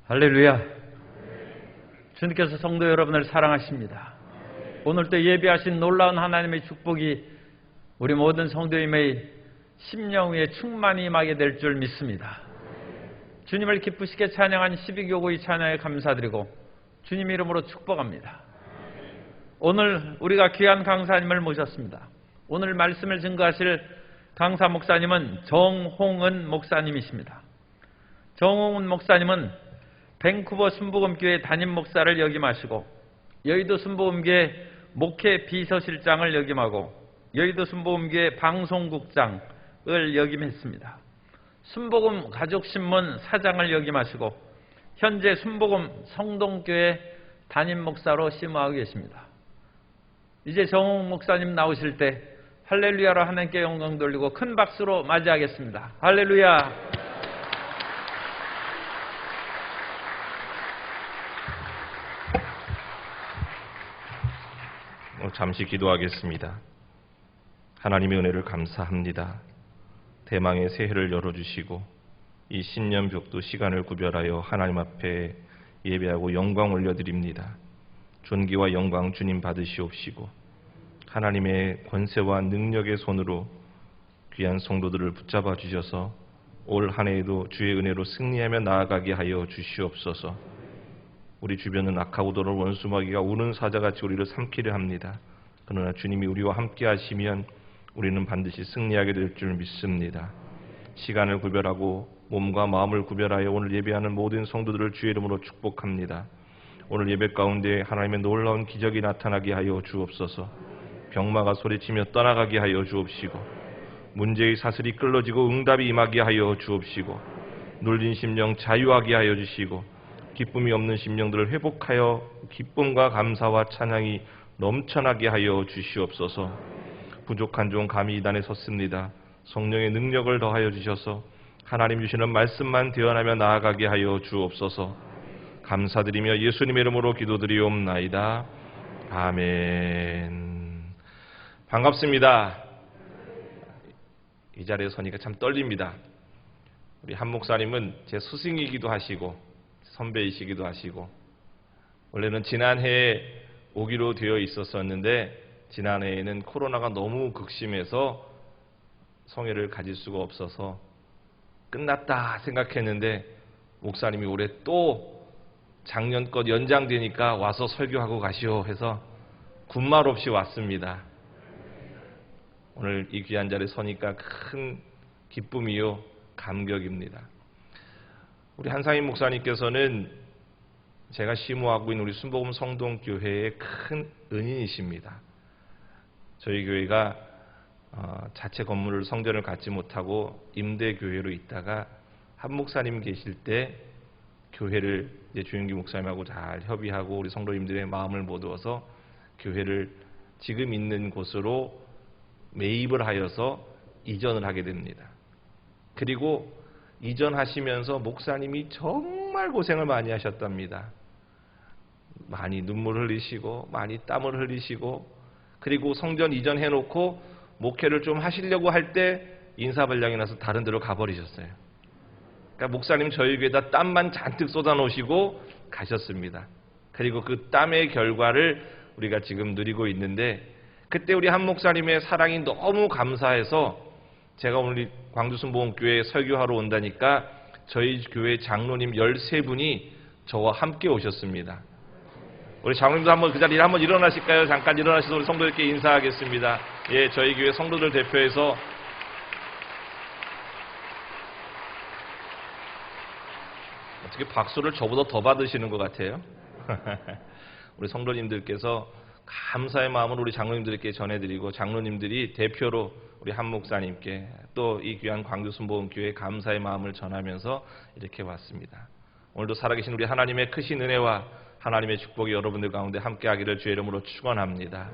할렐루야. 주님께서 성도 여러분을 사랑하십니다. 오늘도 예비하신 놀라운 하나님의 축복이 우리 모든 성도님의 심령 위에 충만히 임하게 될 줄 믿습니다. 주님을 기쁘시게 찬양한 12교구의 찬양에 감사드리고 주님 이름으로 축복합니다. 오늘 우리가 귀한 강사님을 모셨습니다. 오늘 말씀을 증거하실 강사 목사님은 정홍은 목사님이십니다. 정홍은 목사님은 밴쿠버 순복음교회 담임 목사를 역임하시고 여의도 순복음교회 목회 비서실장을 역임하고 여의도 순복음교회 방송국장을 역임했습니다. 순복음 가족신문 사장을 역임하시고 현재 순복음 성동교회 담임 목사로 심호하고 계십니다. 이제 정홍 목사님 나오실 때 할렐루야로 하나님께 영광 돌리고 큰 박수로 맞이하겠습니다. 할렐루야. 잠시 기도하겠습니다. 하나님의 은혜를 감사합니다. 대망의 새해를 열어주시고 이 신년벽도 시간을 구별하여 하나님 앞에 예배하고 영광 올려드립니다. 존귀와 영광 주님 받으시옵시고 하나님의 권세와 능력의 손으로 귀한 성도들을 붙잡아 주셔서 올 한 해에도 주의 은혜로 승리하며 나아가게 하여 주시옵소서. 우리 주변은 악하고 더러운 원수마귀가 우는 사자같이 우리를 삼키려 합니다. 그러나 주님이 우리와 함께 하시면 우리는 반드시 승리하게 될 줄 믿습니다. 시간을 구별하고 몸과 마음을 구별하여 오늘 예배하는 모든 성도들을 주의 이름으로 축복합니다. 오늘 예배 가운데 하나님의 놀라운 기적이 나타나게 하여 주옵소서. 병마가 소리치며 떠나가게 하여 주옵시고 문제의 사슬이 끌어지고 응답이 임하게 하여 주옵시고 눌린 심령 자유하게 하여 주시고 기쁨이 없는 심령들을 회복하여 기쁨과 감사와 찬양이 넘쳐나게 하여 주시옵소서. 부족한 종 감히 이 단에 섰습니다. 성령의 능력을 더하여 주셔서 하나님 주시는 말씀만 대언하며 나아가게 하여 주옵소서. 감사드리며 예수님의 이름으로 기도드리옵나이다. 아멘. 반갑습니다. 이 자리에 서니까 참 떨립니다. 우리 한 목사님은 제 스승이기도 하시고 선배이시기도 하시고 원래는 지난해에 오기로 되어 있었었는데 지난해에는 코로나가 너무 극심해서 성회를 가질 수가 없어서 끝났다 생각했는데 목사님이 올해 또 작년 것 연장되니까 와서 설교하고 가시오 해서 군말 없이 왔습니다. 오늘 이 귀한 자리에 서니까 큰 기쁨이요 감격입니다. 우리 한상임 목사님께서는 제가 심호하고 있는 우리 순복음 성동교회의 큰 은인이십니다. 저희 교회가 자체 건물을 성전을 갖지 못하고 임대교회로 있다가 한 목사님 계실 때 교회를 이제 주영기 목사님하고 잘 협의하고 우리 성도님들의 마음을 모두어서 교회를 지금 있는 곳으로 매입을 하여서 이전을 하게 됩니다. 그리고 이전하시면서 목사님이 정말 고생을 많이 하셨답니다. 많이 눈물 흘리시고 많이 땀을 흘리시고 그리고 성전 이전해놓고 목회를 좀 하시려고 할 때 인사발령이 나서 다른 데로 가버리셨어요. 그러니까 목사님 저희 교회에다 땀만 잔뜩 쏟아놓으시고 가셨습니다. 그리고 그 땀의 결과를 우리가 지금 누리고 있는데 그때 우리 한 목사님의 사랑이 너무 감사해서 제가 오늘 광주 순복음교회에 설교하러 온다니까 저희 교회 장로님 13분이 저와 함께 오셨습니다. 우리 장로님도 한번 그 자리에 한번 일어나실까요? 잠깐 일어나셔서 우리 성도들께 인사하겠습니다. 예, 저희 교회 성도들 대표해서 어떻게 박수를 저보다 더 받으시는 것 같아요? 우리 성도님들께서 감사의 마음을 우리 장로님들께 전해드리고 장로님들이 대표로 우리 한 목사님께 또 이 귀한 광주 순복음교회 감사의 마음을 전하면서 이렇게 왔습니다. 오늘도 살아계신 우리 하나님의 크신 은혜와 하나님의 축복이 여러분들 가운데 함께하기를 주의 이름으로 축원합니다.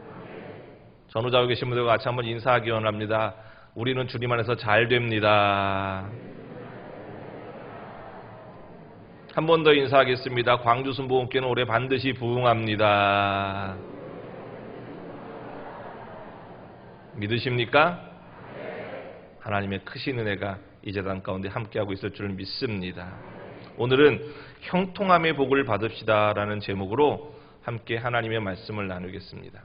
전후좌우 계신 분들과 같이 한번 인사하기 원합니다. 우리는 주님 안에서 잘 됩니다. 한 번 더 인사하겠습니다. 광주 순복음교회는 올해 반드시 부흥합니다. 믿으십니까? 하나님의 크신 은혜가 이 재단 가운데 함께하고 있을 줄 믿습니다. 오늘은 형통함의 복을 받읍시다라는 제목으로 함께 하나님의 말씀을 나누겠습니다.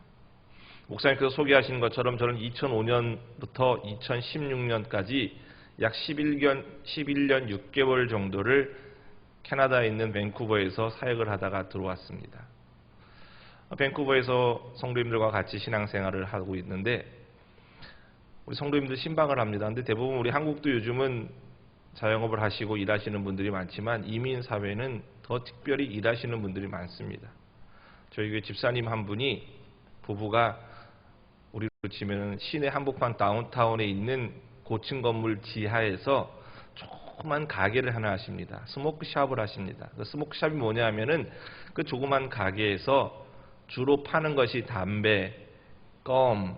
목사님께서 소개하신 것처럼 저는 2005년부터 2016년까지 약 11년 6개월 정도를 캐나다에 있는 밴쿠버에서 사역을 하다가 들어왔습니다. 밴쿠버에서 성도님들과 같이 신앙생활을 하고 있는데 우리 성도님들 신방을 합니다. 근데 대부분 우리 한국도 요즘은 자영업을 하시고 일하시는 분들이 많지만 이민 사회는 더 특별히 일하시는 분들이 많습니다. 저희 교회 집사님 한 분이 부부가 우리로 치면 시내 한복판 다운타운에 있는 고층 건물 지하에서 조그만 가게를 하나 하십니다. 스모크샵을 하십니다. 그 스모크샵이 뭐냐 하면은 그 조그만 가게에서 주로 파는 것이 담배, 껌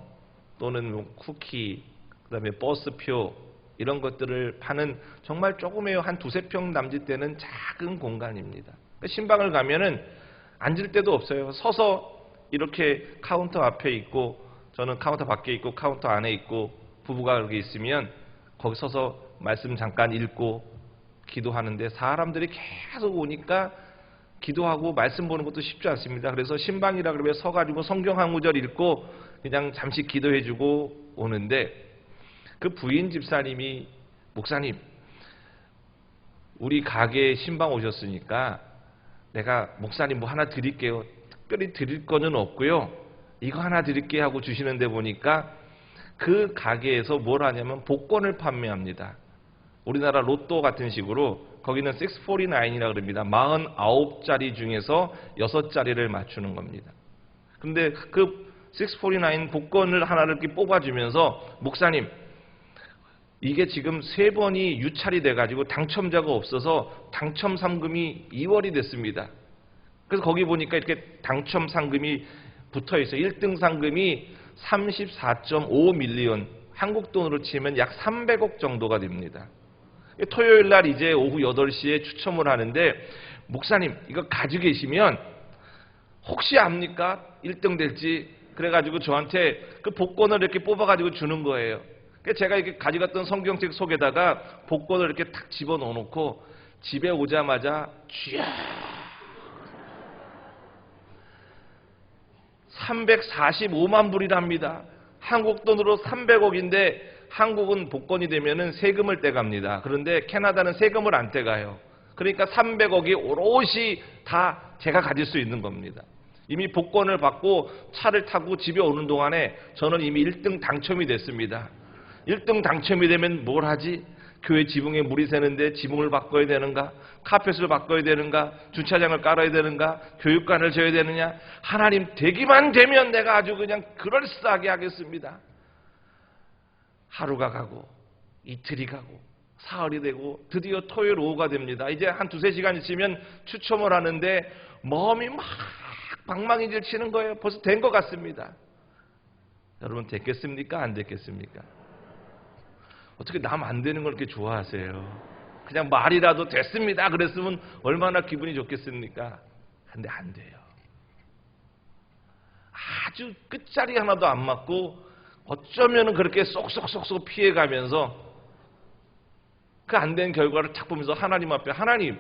또는 뭐 쿠키, 그다음에 버스표 이런 것들을 파는 정말 조그매요. 한 2-3평 남짓 되는 작은 공간입니다. 신방을 가면은 앉을 데도 없어요. 서서 이렇게 카운터 앞에 있고 저는 카운터 밖에 있고 카운터 안에 있고 부부가 그렇게 있으면 거기 서서 말씀 잠깐 읽고 기도하는데 사람들이 계속 오니까 기도하고 말씀 보는 것도 쉽지 않습니다. 그래서 신방이라 그러면 서가지고 성경 한 구절 읽고 그냥 잠시 기도해주고 오는데 그 부인 집사님이 목사님 우리 가게에 신방 오셨으니까 내가 목사님 뭐 하나 드릴게요. 특별히 드릴 거는 없고요. 이거 하나 드릴게 하고 주시는데 보니까 그 가게에서 뭘 하냐면 복권을 판매합니다. 우리나라 로또 같은 식으로 거기는 649이라 그럽니다. 49자리 중에서 6자리를 맞추는 겁니다. 근데 그 649 복권을 하나를 이렇게 뽑아주면서 목사님 이게 지금 3번이 유찰이 돼가지고 당첨자가 없어서 당첨 상금이 2월이 됐습니다. 그래서 거기 보니까 이렇게 당첨 상금이 붙어 있어요. 1등 상금이 34.5 밀리언, 한국 돈으로 치면 약 300억 정도가 됩니다. 토요일 날 이제 오후 8시에 추첨을 하는데 목사님 이거 가지고 계시면 혹시 압니까? 1등 될지. 그래가지고 저한테 그 복권을 이렇게 뽑아가지고 주는 거예요. 제가 이렇게 가져갔던 성경책 속에다가 복권을 이렇게 탁 집어넣어놓고 집에 오자마자 쥐야 345만 불이랍니다. 한국 돈으로 300억인데 한국은 복권이 되면은 세금을 떼갑니다. 그런데 캐나다는 세금을 안 떼가요. 그러니까 300억이 오롯이 다 제가 가질 수 있는 겁니다. 이미 복권을 받고 차를 타고 집에 오는 동안에 저는 이미 1등 당첨이 됐습니다. 1등 당첨이 되면 뭘 하지? 교회 지붕에 물이 새는데 지붕을 바꿔야 되는가? 카펫을 바꿔야 되는가? 주차장을 깔아야 되는가? 교육관을 져야 되느냐? 하나님 되기만 되면 내가 아주 그냥 그럴싸하게 하겠습니다. 하루가 가고 이틀이 가고 사흘이 되고 드디어 토요일 오후가 됩니다. 이제 한 2-3시간 있으면 추첨을 하는데 마음이 막 방망이질 치는 거예요. 벌써 된 것 같습니다. 여러분 됐겠습니까? 안 됐겠습니까? 어떻게 남 안 되는 걸 이렇게 좋아하세요? 그냥 말이라도 됐습니다. 그랬으면 얼마나 기분이 좋겠습니까? 근데 안 돼요. 아주 끝자리 하나도 안 맞고 어쩌면 그렇게 쏙쏙쏙쏙 피해가면서 그 안 된 결과를 탁 보면서 하나님 앞에 하나님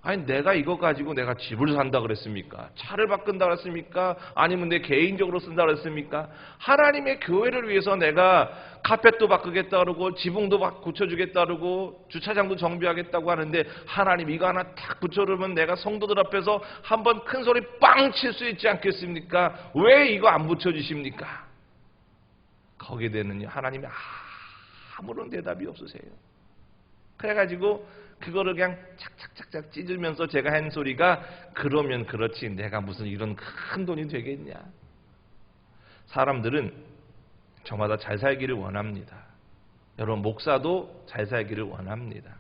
아니 내가 이거 가지고 내가 집을 산다 그랬습니까? 차를 바꾼다 그랬습니까? 아니면 내 개인적으로 쓴다 그랬습니까? 하나님의 교회를 위해서 내가 카펫도 바꾸겠다 그러고 지붕도 고쳐주겠다 그러고 주차장도 정비하겠다고 하는데 하나님 이거 하나 탁 붙여놓으면 내가 성도들 앞에서 한번 큰 소리 빵 칠 수 있지 않겠습니까? 왜 이거 안 붙여주십니까? 거기에 대해는 하나님이 아무런 대답이 없으세요. 그래가지고 그거를 그냥 착착착착 찢으면서 제가 한 소리가 그러면 그렇지 내가 무슨 이런 큰 돈이 되겠냐. 사람들은 저마다 잘 살기를 원합니다. 여러분 목사도 잘 살기를 원합니다.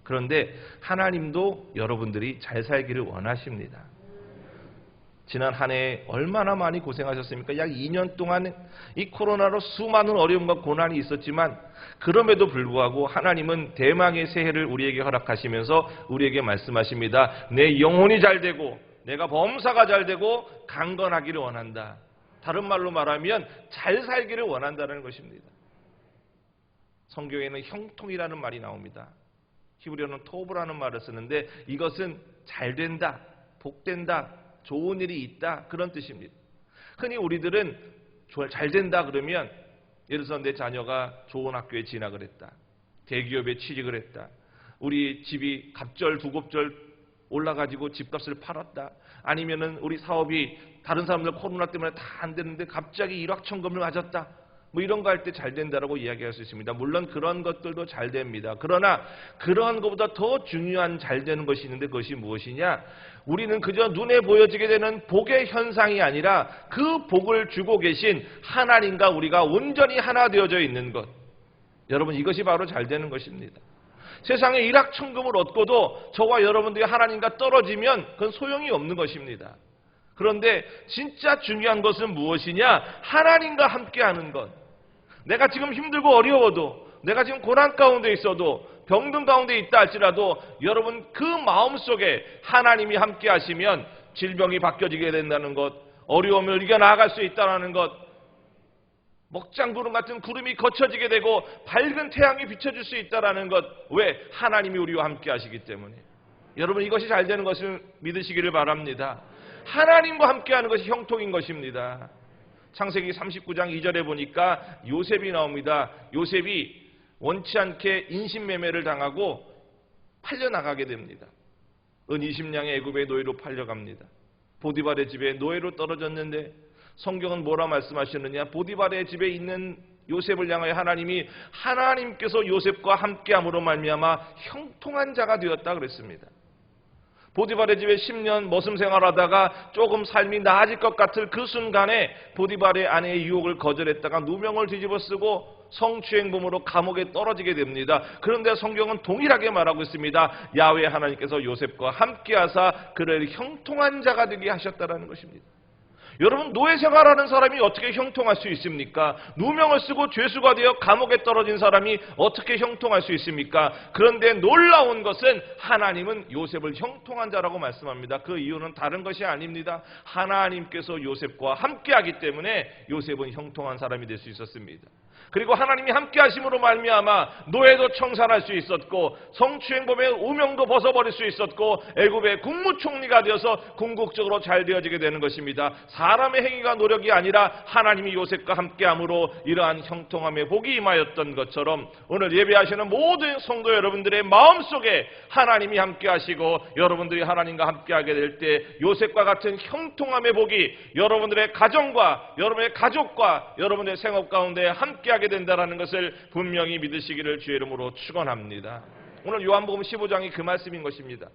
그런데 하나님도 여러분들이 잘 살기를 원하십니다. 지난 한 해 얼마나 많이 고생하셨습니까? 약 2년 동안 이 코로나로 수많은 어려움과 고난이 있었지만 그럼에도 불구하고 하나님은 대망의 새해를 우리에게 허락하시면서 우리에게 말씀하십니다. 내 영혼이 잘 되고 내가 범사가 잘 되고 강건하기를 원한다. 다른 말로 말하면 잘 살기를 원한다는 것입니다. 성경에는 형통이라는 말이 나옵니다. 히브리어는 토브라는 말을 쓰는데 이것은 잘 된다, 복된다, 좋은 일이 있다 그런 뜻입니다. 흔히 우리들은 잘 된다 그러면 예를 들어서 내 자녀가 좋은 학교에 진학을 했다, 대기업에 취직을 했다, 우리 집이 갑절 두곱절 올라가지고 집값을 팔았다, 아니면은 우리 사업이 다른 사람들 코로나 때문에 다 안 되는데 갑자기 일확천금을 맞았다, 뭐 이런 거 할 때 잘 된다라고 이야기할 수 있습니다. 물론 그런 것들도 잘 됩니다. 그러나 그러한 것보다 더 중요한 잘 되는 것이 있는데 그것이 무엇이냐? 우리는 그저 눈에 보여지게 되는 복의 현상이 아니라 그 복을 주고 계신 하나님과 우리가 온전히 하나 되어져 있는 것. 여러분, 이것이 바로 잘 되는 것입니다. 세상에 일확천금을 얻고도 저와 여러분들이 하나님과 떨어지면 그건 소용이 없는 것입니다. 그런데 진짜 중요한 것은 무엇이냐? 하나님과 함께하는 것. 내가 지금 힘들고 어려워도, 내가 지금 고난 가운데 있어도, 병든 가운데 있다 할지라도 여러분 그 마음속에 하나님이 함께 하시면 질병이 바뀌어지게 된다는 것, 어려움을 이겨나갈 수 있다는 것, 먹장구름 같은 구름이 거쳐지게 되고 밝은 태양이 비춰줄 수 있다는 것. 왜? 하나님이 우리와 함께 하시기 때문에. 여러분, 이것이 잘 되는 것을 믿으시기를 바랍니다. 하나님과 함께하는 것이 형통인 것입니다. 창세기 39장 2절에 보니까 요셉이 나옵니다. 요셉이 원치 않게 인신매매를 당하고 팔려나가게 됩니다. 은 20냥의 애굽의 노예로 팔려갑니다. 보디발의 집에 노예로 떨어졌는데 성경은 뭐라 말씀하셨느냐? 보디발의 집에 있는 요셉을 향하여 하나님께서 요셉과 함께함으로 말미암아 형통한 자가 되었다 그랬습니다. 보디발의 집에 10년 머슴 생활하다가 조금 삶이 나아질 것 같을 그 순간에 보디발의 아내의 유혹을 거절했다가 누명을 뒤집어 쓰고 성추행범으로 감옥에 떨어지게 됩니다. 그런데 성경은 동일하게 말하고 있습니다. 야훼 하나님께서 요셉과 함께하사 그를 형통한 자가 되게 하셨다는 것입니다. 여러분, 노예 생활하는 사람이 어떻게 형통할 수 있습니까? 누명을 쓰고 죄수가 되어 감옥에 떨어진 사람이 어떻게 형통할 수 있습니까? 그런데 놀라운 것은 하나님은 요셉을 형통한 자라고 말씀합니다. 그 이유는 다른 것이 아닙니다. 하나님께서 요셉과 함께하기 때문에 요셉은 형통한 사람이 될 수 있었습니다. 그리고 하나님이 함께 하심으로 말미암아 노예도 청산할 수 있었고 성추행범의 우명도 벗어버릴 수 있었고 애굽의 국무총리가 되어서 궁극적으로 잘 되어지게 되는 것입니다. 사람의 행위가 노력이 아니라 하나님이 요셉과 함께함으로 이러한 형통함의 복이 임하였던 것처럼 오늘 예배하시는 모든 성도 여러분들의 마음속에 하나님이 함께하시고 여러분들이 하나님과 함께하게 될 때 요셉과 같은 형통함의 복이 여러분들의 가정과 여러분의 가족과 여러분의 생업 가운데 함께하게 된다는 것을 분명히 믿으시기를 주의 이름으로 축원합니다. 오늘 요한복음 15장이 그 말씀인 것입니다.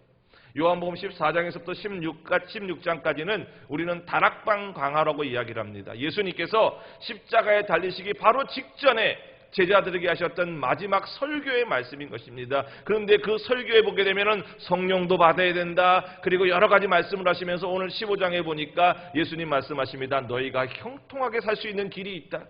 요한복음 14장에서부터 16장까지는 우리는 다락방 강화라고 이야기를 합니다. 예수님께서 십자가에 달리시기 바로 직전에 제자들에게 하셨던 마지막 설교의 말씀인 것입니다. 그런데 그 설교에 보게 되면은 성령도 받아야 된다. 그리고 여러 가지 말씀을 하시면서 오늘 15장에 보니까 예수님 말씀하십니다. 너희가 형통하게 살 수 있는 길이 있다.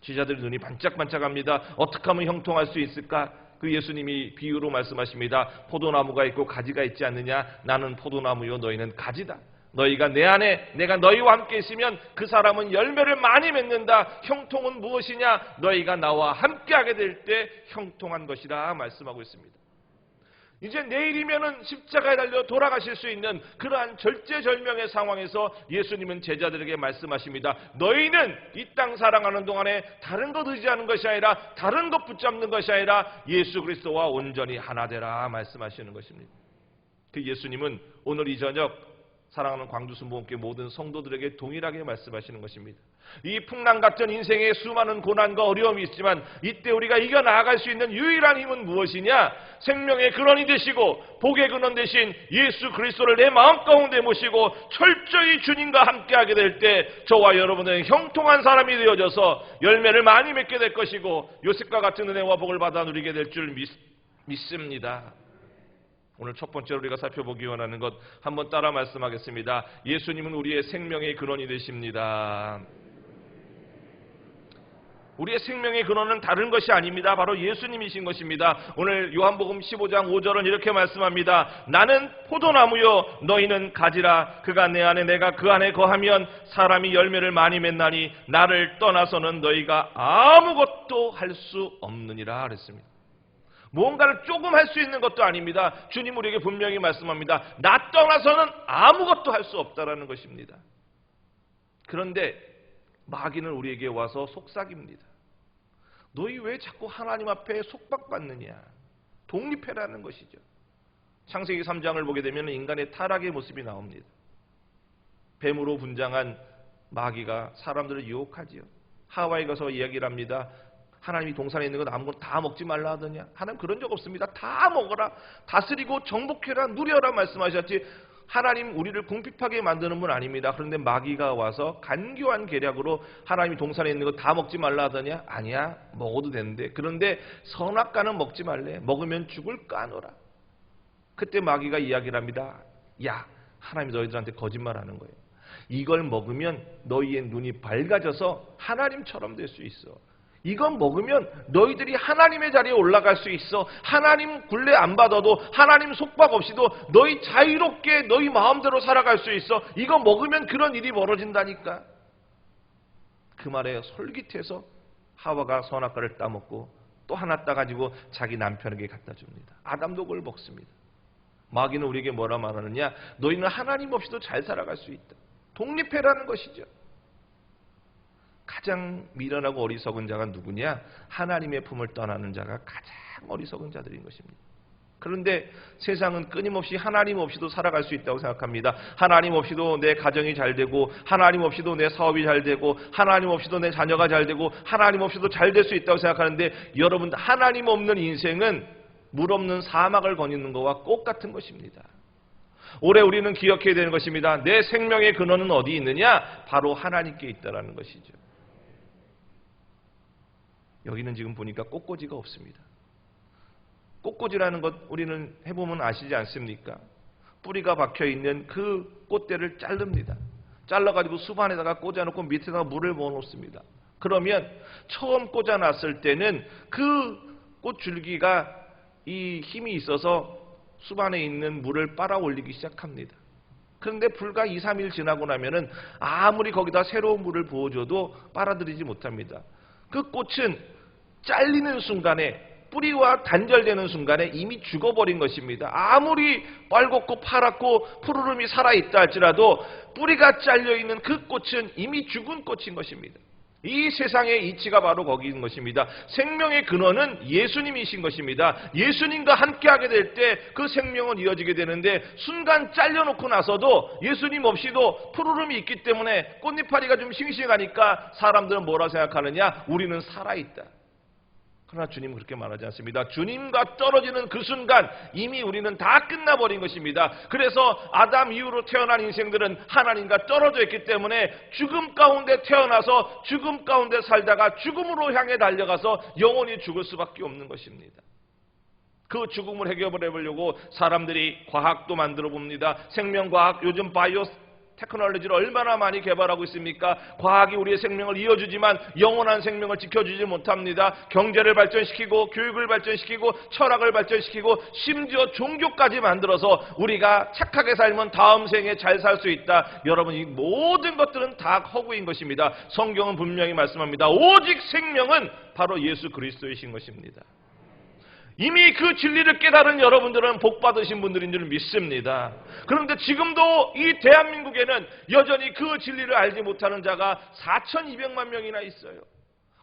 제자들 눈이 반짝반짝합니다. 어떻게 하면 형통할 수 있을까? 그 예수님이 비유로 말씀하십니다. 포도나무가 있고 가지가 있지 않느냐? 나는 포도나무요 너희는 가지다. 너희가 내 안에 내가 너희와 함께 있으면 그 사람은 열매를 많이 맺는다. 형통은 무엇이냐? 너희가 나와 함께하게 될 때 형통한 것이라 말씀하고 있습니다. 이제 내일이면은 십자가에 달려 돌아가실 수 있는 그러한 절제절명의 상황에서 예수님은 제자들에게 말씀하십니다. 너희는 이 땅 사랑하는 동안에 다른 것 의지하는 것이 아니라 다른 것 붙잡는 것이 아니라 예수 그리스도와 온전히 하나 되라 말씀하시는 것입니다. 그 예수님은 오늘 이 저녁 사랑하는 광주순복음교회 모든 성도들에게 동일하게 말씀하시는 것입니다. 이 풍랑 같은 인생의 수많은 고난과 어려움이 있지만 이때 우리가 이겨나갈 수 있는 유일한 힘은 무엇이냐? 생명의 근원이 되시고 복의 근원 되신 예수 그리스도를 내 마음 가운데 모시고 철저히 주님과 함께하게 될 때 저와 여러분은 형통한 사람이 되어져서 열매를 많이 맺게 될 것이고 요셉과 같은 은혜와 복을 받아 누리게 될 줄 믿습니다. 오늘 첫 번째로 우리가 살펴보기 원하는 것 한번 따라 말씀하겠습니다. 예수님은 우리의 생명의 근원이 되십니다. 우리의 생명의 근원은 다른 것이 아닙니다. 바로 예수님이신 것입니다. 오늘 요한복음 15장 5절은 이렇게 말씀합니다. 나는 포도나무요 너희는 가지라. 그가 내 안에 내가 그 안에 거하면 사람이 열매를 많이 맺나니 나를 떠나서는 너희가 아무것도 할 수 없느니라 그랬습니다. 뭔가를 조금 할 수 있는 것도 아닙니다. 주님 우리에게 분명히 말씀합니다. 나 떠나서는 아무것도 할 수 없다라는 것입니다. 그런데 마귀는 우리에게 와서 속삭입니다. 너희 왜 자꾸 하나님 앞에 속박받느냐? 독립해라는 것이죠. 창세기 3장을 보게 되면 인간의 타락의 모습이 나옵니다. 뱀으로 분장한 마귀가 사람들을 유혹하지요. 하와에 가서 이야기를 합니다. 하나님이 동산에 있는 것 아무것도 다 먹지 말라 하더냐? 하나님 그런 적 없습니다. 다 먹어라. 다스리고 정복해라. 누려라 말씀하셨지. 하나님 우리를 궁핍하게 만드는 분 아닙니다. 그런데 마귀가 와서 간교한 계략으로 하나님이 동산에 있는 거 다 먹지 말라 하더냐? 아니야. 먹어도 되는데. 그런데 선악과는 먹지 말래. 먹으면 죽을 까노라. 그때 마귀가 이야기를 합니다. 야, 하나님이 너희들한테 거짓말하는 거예요. 이걸 먹으면 너희의 눈이 밝아져서 하나님처럼 될 수 있어. 이건 먹으면 너희들이 하나님의 자리에 올라갈 수 있어. 하나님 굴레 안 받아도 하나님 속박 없이도 너희 자유롭게 너희 마음대로 살아갈 수 있어. 이거 먹으면 그런 일이 벌어진다니까. 그 말에 솔깃해서 하와가 선악과를 따먹고 또 하나 따가지고 자기 남편에게 갖다 줍니다. 아담도 그걸 먹습니다. 마귀는 우리에게 뭐라 말하느냐? 너희는 하나님 없이도 잘 살아갈 수 있다. 독립해라는 것이죠. 가장 미련하고 어리석은 자가 누구냐? 하나님의 품을 떠나는 자가 가장 어리석은 자들인 것입니다. 그런데 세상은 끊임없이 하나님 없이도 살아갈 수 있다고 생각합니다. 하나님 없이도 내 가정이 잘 되고, 하나님 없이도 내 사업이 잘 되고, 하나님 없이도 내 자녀가 잘 되고, 하나님 없이도 잘 될 수 있다고 생각하는데, 여러분 하나님 없는 인생은 물 없는 사막을 거니는 것과 똑같은 것입니다. 올해 우리는 기억해야 되는 것입니다. 내 생명의 근원은 어디 있느냐? 바로 하나님께 있다라는 것이죠. 여기는 지금 보니까 꽃꽂이가 없습니다. 꽃꽂이라는 것 우리는 해보면 아시지 않습니까? 뿌리가 박혀있는 그 꽃대를 자릅니다. 잘라가지고 수반에다가 꽂아놓고 밑에다가 물을 부어놓습니다. 그러면 처음 꽂아놨을 때는 그 꽃줄기가 이 힘이 있어서 수반에 있는 물을 빨아 올리기 시작합니다. 그런데 불과 2, 3일 지나고 나면은 아무리 거기다 새로운 물을 부어줘도 빨아들이지 못합니다. 그 꽃은 잘리는 순간에, 뿌리와 단절되는 순간에 이미 죽어버린 것입니다. 아무리 빨갛고 파랗고 푸르름이 살아있다 할지라도 뿌리가 잘려있는 그 꽃은 이미 죽은 꽃인 것입니다. 이 세상의 이치가 바로 거기인 것입니다. 생명의 근원은 예수님이신 것입니다. 예수님과 함께하게 될 때 그 생명은 이어지게 되는데, 순간 잘려놓고 나서도 예수님 없이도 푸르름이 있기 때문에 꽃잎파리가 좀 싱싱하니까 사람들은 뭐라 생각하느냐? 우리는 살아있다. 그러나 주님은 그렇게 말하지 않습니다. 주님과 떨어지는 그 순간 이미 우리는 다 끝나버린 것입니다. 그래서 아담 이후로 태어난 인생들은 하나님과 떨어져 있기 때문에 죽음 가운데 태어나서 죽음 가운데 살다가 죽음으로 향해 달려가서 영원히 죽을 수밖에 없는 것입니다. 그 죽음을 해결해 보려고 사람들이 과학도 만들어 봅니다. 생명과학, 요즘 바이오 테크놀로지를 얼마나 많이 개발하고 있습니까? 과학이 우리의 생명을 이어주지만 영원한 생명을 지켜주지 못합니다. 경제를 발전시키고, 교육을 발전시키고, 철학을 발전시키고, 심지어 종교까지 만들어서 우리가 착하게 살면 다음 생에 잘 살 수 있다. 여러분, 이 모든 것들은 다 허구인 것입니다. 성경은 분명히 말씀합니다. 오직 생명은 바로 예수 그리스도이신 것입니다. 이미 그 진리를 깨달은 여러분들은 복 받으신 분들인 줄 믿습니다. 그런데 지금도 이 대한민국에는 여전히 그 진리를 알지 못하는 자가 4,200만 명이나 있어요.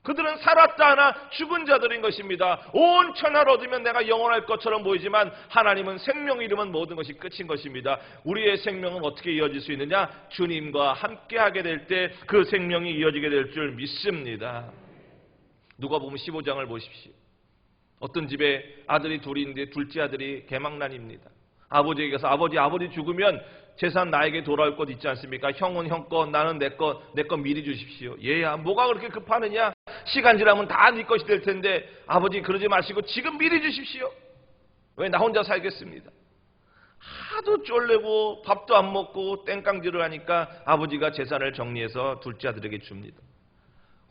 그들은 살았다 하나 죽은 자들인 것입니다. 온 천하를 얻으면 내가 영원할 것처럼 보이지만 하나님은 생명 이름은 모든 것이 끝인 것입니다. 우리의 생명은 어떻게 이어질 수 있느냐? 주님과 함께하게 될 때 그 생명이 이어지게 될 줄 믿습니다. 누가복음 15장을 보십시오. 어떤 집에 아들이 둘이 있는데 둘째 아들이 개망난입니다. 아버지에게 가서 아버지 죽으면 재산 나에게 돌아올 것 있지 않습니까? 형은 형 거, 나는 내 거 미리 주십시오. 얘야 뭐가 그렇게 급하느냐? 시간 지나면 다 네 것이 될 텐데 아버지 그러지 마시고 지금 미리 주십시오. 왜? 나 혼자 살겠습니다. 하도 쫄래고 밥도 안 먹고 땡깡질을 하니까 아버지가 재산을 정리해서 둘째 아들에게 줍니다.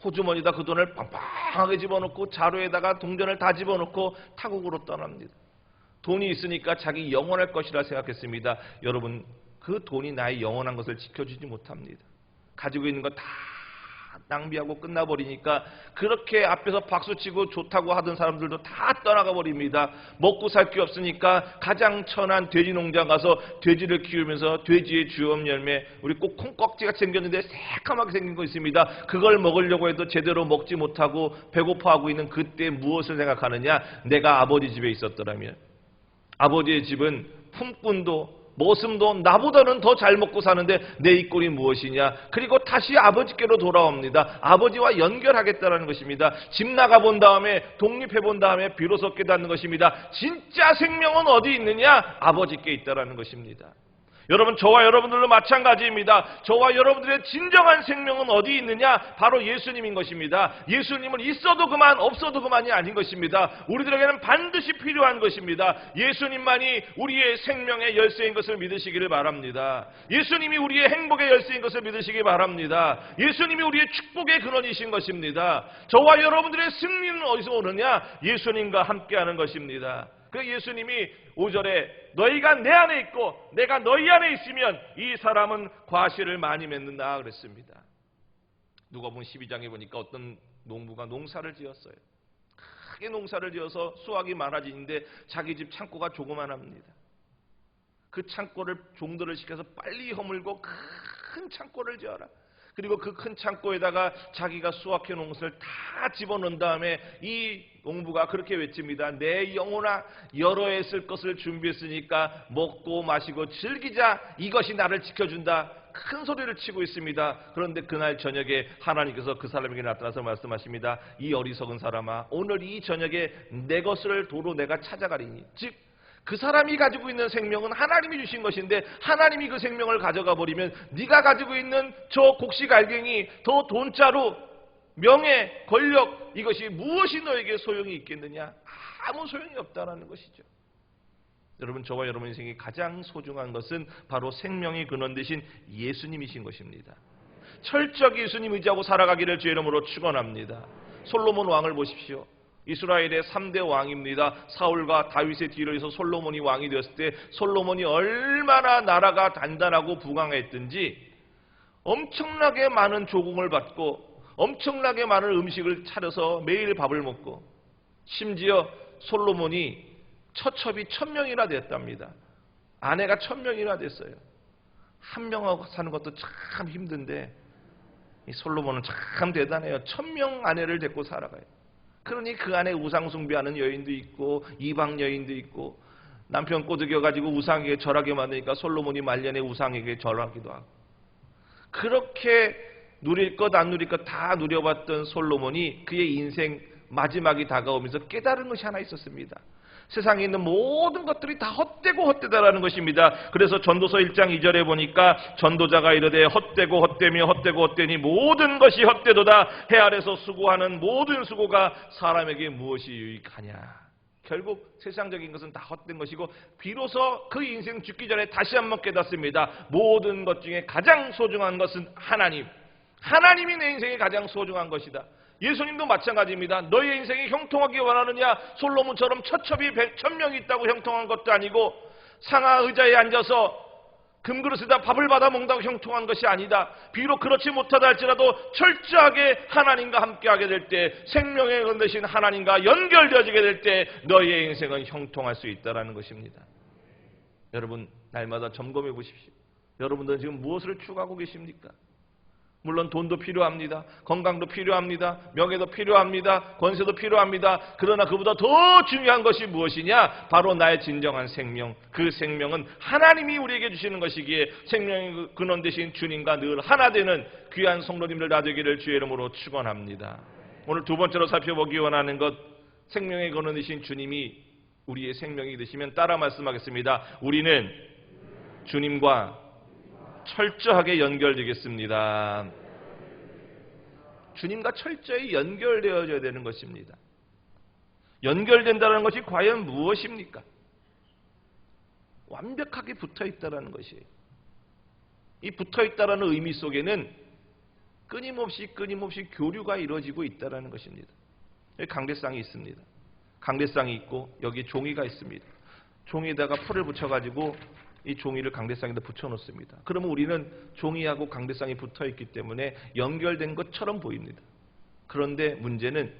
호주머니에다 그 돈을 빵빵하게 집어넣고 자루에다가 동전을 다 집어넣고 타국으로 떠납니다. 돈이 있으니까 자기 영원할 것이라 생각했습니다. 여러분, 그 돈이 나의 영원한 것을 지켜주지 못합니다. 가지고 있는 거 다 낭비하고 끝나버리니까 그렇게 앞에서 박수치고 좋다고 하던 사람들도 다 떠나가 버립니다. 먹고 살 게 없으니까 가장 천한 돼지 농장 가서 돼지를 키우면서 돼지의 주염 열매, 우리 꼭 콩깍지가 생겼는데 새까맣게 생긴 거 있습니다. 그걸 먹으려고 해도 제대로 먹지 못하고 배고파하고 있는 그때 무엇을 생각하느냐? 내가 아버지 집에 있었더라면, 아버지의 집은 품꾼도 머슴도 나보다는 더 잘 먹고 사는데 내 이 꼴이 무엇이냐. 그리고 다시 아버지께로 돌아옵니다. 아버지와 연결하겠다는 것입니다. 집 나가본 다음에, 독립해본 다음에 비로소 깨닫는 것입니다. 진짜 생명은 어디 있느냐? 아버지께 있다는 것입니다. 여러분, 저와 여러분들도 마찬가지입니다. 저와 여러분들의 진정한 생명은 어디 있느냐? 바로 예수님인 것입니다. 예수님은 있어도 그만, 없어도 그만이 아닌 것입니다. 우리들에게는 반드시 필요한 것입니다. 예수님만이 우리의 생명의 열쇠인 것을 믿으시기를 바랍니다. 예수님이 우리의 행복의 열쇠인 것을 믿으시기 바랍니다. 예수님이 우리의 축복의 근원이신 것입니다. 저와 여러분들의 승리는 어디서 오느냐? 예수님과 함께하는 것입니다. 그 예수님이 5절에 너희가 내 안에 있고 내가 너희 안에 있으면 이 사람은 과실을 많이 맺는다 그랬습니다. 누가복음 12장에 보니까 어떤 농부가 농사를 지었어요. 크게 농사를 지어서 수확이 많아지는데 자기 집 창고가 조그만합니다. 그 창고를 종들을 시켜서 빨리 허물고 큰 창고를 지어라. 그리고 그 큰 창고에다가 자기가 수확해 놓은 것을 다 집어넣은 다음에 이 농부가 그렇게 외칩니다. 내 영혼아, 여러 해 쓸 것을 준비했으니까 먹고 마시고 즐기자. 이것이 나를 지켜준다. 큰 소리를 치고 있습니다. 그런데 그날 저녁에 하나님께서 그 사람에게 나타나서 말씀하십니다. 이 어리석은 사람아, 오늘 이 저녁에 내 것을 도로 내가 찾아가리니. 즉 그 사람이 가지고 있는 생명은 하나님이 주신 것인데 하나님이 그 생명을 가져가 버리면 네가 가지고 있는 저 곡식알갱이, 더 돈자루, 명예, 권력, 이것이 무엇이 너에게 소용이 있겠느냐? 아무 소용이 없다는 것이죠. 여러분, 저와 여러분 인생이 가장 소중한 것은 바로 생명의 근원 되신 예수님이신 것입니다. 철저히 예수님 의지하고 살아가기를 주의 이름으로 축원합니다. 솔로몬 왕을 보십시오. 이스라엘의 3대 왕입니다. 사울과 다윗의 뒤를 이어서 솔로몬이 왕이 되었을 때 솔로몬이 얼마나 나라가 단단하고 부강했든지 엄청나게 많은 조공을 받고 엄청나게 많은 음식을 차려서 매일 밥을 먹고, 심지어 솔로몬이 처첩이 1000명이나 됐답니다. 아내가 1000명이나 됐어요. 한 명하고 사는 것도 참 힘든데 이 솔로몬은 참 대단해요. 1000명 아내를 데리고 살아가요. 그러니 그 안에 우상 숭배하는 여인도 있고 이방 여인도 있고, 남편 꼬드겨가지고 우상에게 절하게 만드니까 솔로몬이 말년에 우상에게 절하기도 하고, 그렇게 누릴 것 안 누릴 것 다 누려봤던 솔로몬이 그의 인생 마지막이 다가오면서 깨달은 것이 하나 있었습니다. 세상에 있는 모든 것들이 다 헛되고 헛되다라는 것입니다. 그래서 전도서 1장 2절에 보니까 전도자가 이르되 헛되고 헛되며 헛되고 헛되니 모든 것이 헛되도다. 해 아래서 수고하는 모든 수고가 사람에게 무엇이 유익하냐. 결국 세상적인 것은 다 헛된 것이고, 비로소 그 인생 죽기 전에 다시 한번 깨닫습니다. 모든 것 중에 가장 소중한 것은 하나님. 하나님이 내 인생에 가장 소중한 것이다. 예수님도 마찬가지입니다. 너의 인생이 형통하기 원하느냐? 솔로몬처럼 처첩이 1000명이 있다고 형통한 것도 아니고, 상하 의자에 앉아서 금그릇에다 밥을 받아 먹는다고 형통한 것이 아니다. 비록 그렇지 못하다 할지라도 철저하게 하나님과 함께하게 될 때, 생명의 근 되신 하나님과 연결되어지게 될 때 너의 인생은 형통할 수 있다는 것입니다. 여러분, 날마다 점검해 보십시오. 여러분들은 지금 무엇을 추구하고 계십니까? 물론 돈도 필요합니다. 건강도 필요합니다. 명예도 필요합니다. 권세도 필요합니다. 그러나 그보다 더 중요한 것이 무엇이냐? 바로 나의 진정한 생명. 그 생명은 하나님이 우리에게 주시는 것이기에 생명의 근원 되신 주님과 늘 하나 되는 귀한 성도님들 다 되기를 주의 이름으로 축원합니다. 오늘 두 번째로 살펴보기 원하는 것, 생명의 근원 되신 주님이 우리의 생명이 되시면 따라 말씀하겠습니다. 우리는 주님과 철저하게 연결되겠습니다. 주님과 철저히 연결되어져야 되는 것입니다. 연결된다는 것이 과연 무엇입니까? 완벽하게 붙어있다는 것이에요. 이 붙어있다는 의미 속에는 끊임없이 교류가 이루어지고 있다는 것입니다. 여기 강대상이 있습니다. 강대상이 있고 여기 종이가 있습니다. 종이에다가 풀을 붙여가지고 이 종이를 강대상에다 붙여놓습니다. 그러면 우리는 종이하고 강대상이 붙어있기 때문에 연결된 것처럼 보입니다. 그런데 문제는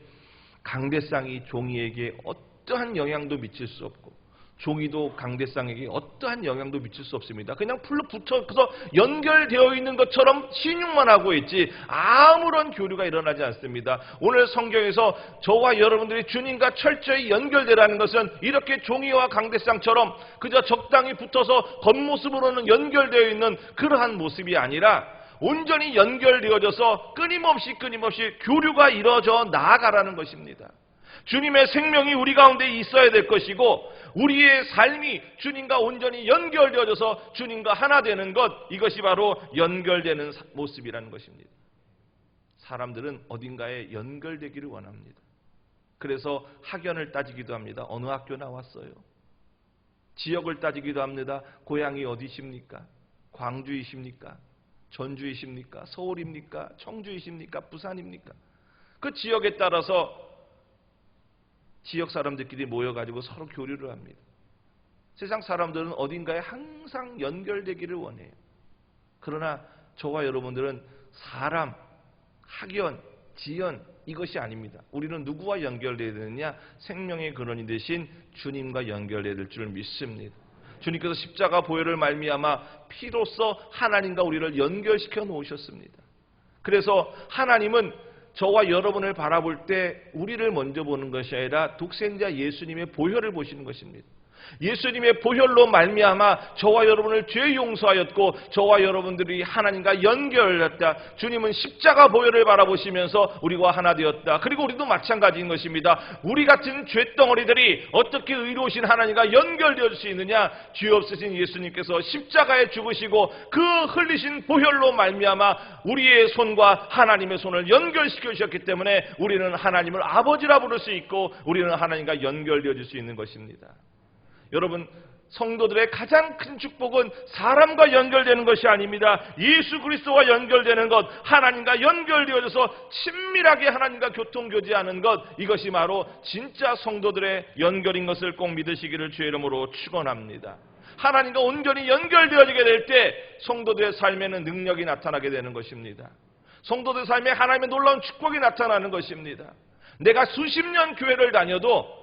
강대상이 종이에게 어떠한 영향도 미칠 수 없고 종이도 강대상에게 어떠한 영향도 미칠 수 없습니다. 그냥 풀로 붙어서 연결되어 있는 것처럼 신용만 하고 있지 아무런 교류가 일어나지 않습니다. 오늘 성경에서 저와 여러분들이 주님과 철저히 연결되라는 것은 이렇게 종이와 강대상처럼 그저 적당히 붙어서 겉모습으로는 연결되어 있는 그러한 모습이 아니라 온전히 연결되어져서 끊임없이 교류가 이루어져 나아가라는 것입니다. 주님의 생명이 우리 가운데 있어야 될 것이고 우리의 삶이 주님과 온전히 연결되어져서 주님과 하나 되는 것, 이것이 바로 연결되는 모습이라는 것입니다. 사람들은 어딘가에 연결되기를 원합니다. 그래서 학연을 따지기도 합니다. 어느 학교 나왔어요? 지역을 따지기도 합니다. 고향이 어디십니까? 광주이십니까? 전주이십니까? 서울입니까? 청주이십니까? 부산입니까? 그 지역에 따라서 지역 사람들끼리 모여가지고 서로 교류를 합니다. 세상 사람들은 어딘가에 항상 연결되기를 원해요. 그러나 저와 여러분들은 사람, 학연, 지연 이것이 아닙니다. 우리는 누구와 연결되어야 되느냐? 생명의 근원이 되신 주님과 연결되어야 될 줄 믿습니다. 주님께서 십자가 보혈을 말미암아 피로써 하나님과 우리를 연결시켜 놓으셨습니다. 그래서 하나님은 저와 여러분을 바라볼 때 우리를 먼저 보는 것이 아니라 독생자 예수님의 보혈을 보시는 것입니다. 예수님의 보혈로 말미암아 저와 여러분을 죄 용서하였고 저와 여러분들이 하나님과 연결했다. 주님은 십자가 보혈을 바라보시면서 우리와 하나 되었다. 그리고 우리도 마찬가지인 것입니다. 우리 같은 죄덩어리들이 어떻게 의로우신 하나님과 연결되어질 수 있느냐? 죄 없으신 예수님께서 십자가에 죽으시고 그 흘리신 보혈로 말미암아 우리의 손과 하나님의 손을 연결시켜 주셨기 때문에 우리는 하나님을 아버지라 부를 수 있고 우리는 하나님과 연결되어질 수 있는 것입니다. 여러분, 성도들의 가장 큰 축복은 사람과 연결되는 것이 아닙니다. 예수 그리스도와 연결되는 것, 하나님과 연결되어져서 친밀하게 하나님과 교통교제하는 것, 이것이 바로 진짜 성도들의 연결인 것을 꼭 믿으시기를 주의 이름으로 축원합니다. 하나님과 온전히 연결되어지게 될 때 성도들의 삶에는 능력이 나타나게 되는 것입니다. 성도들의 삶에 하나님의 놀라운 축복이 나타나는 것입니다. 내가 수십 년 교회를 다녀도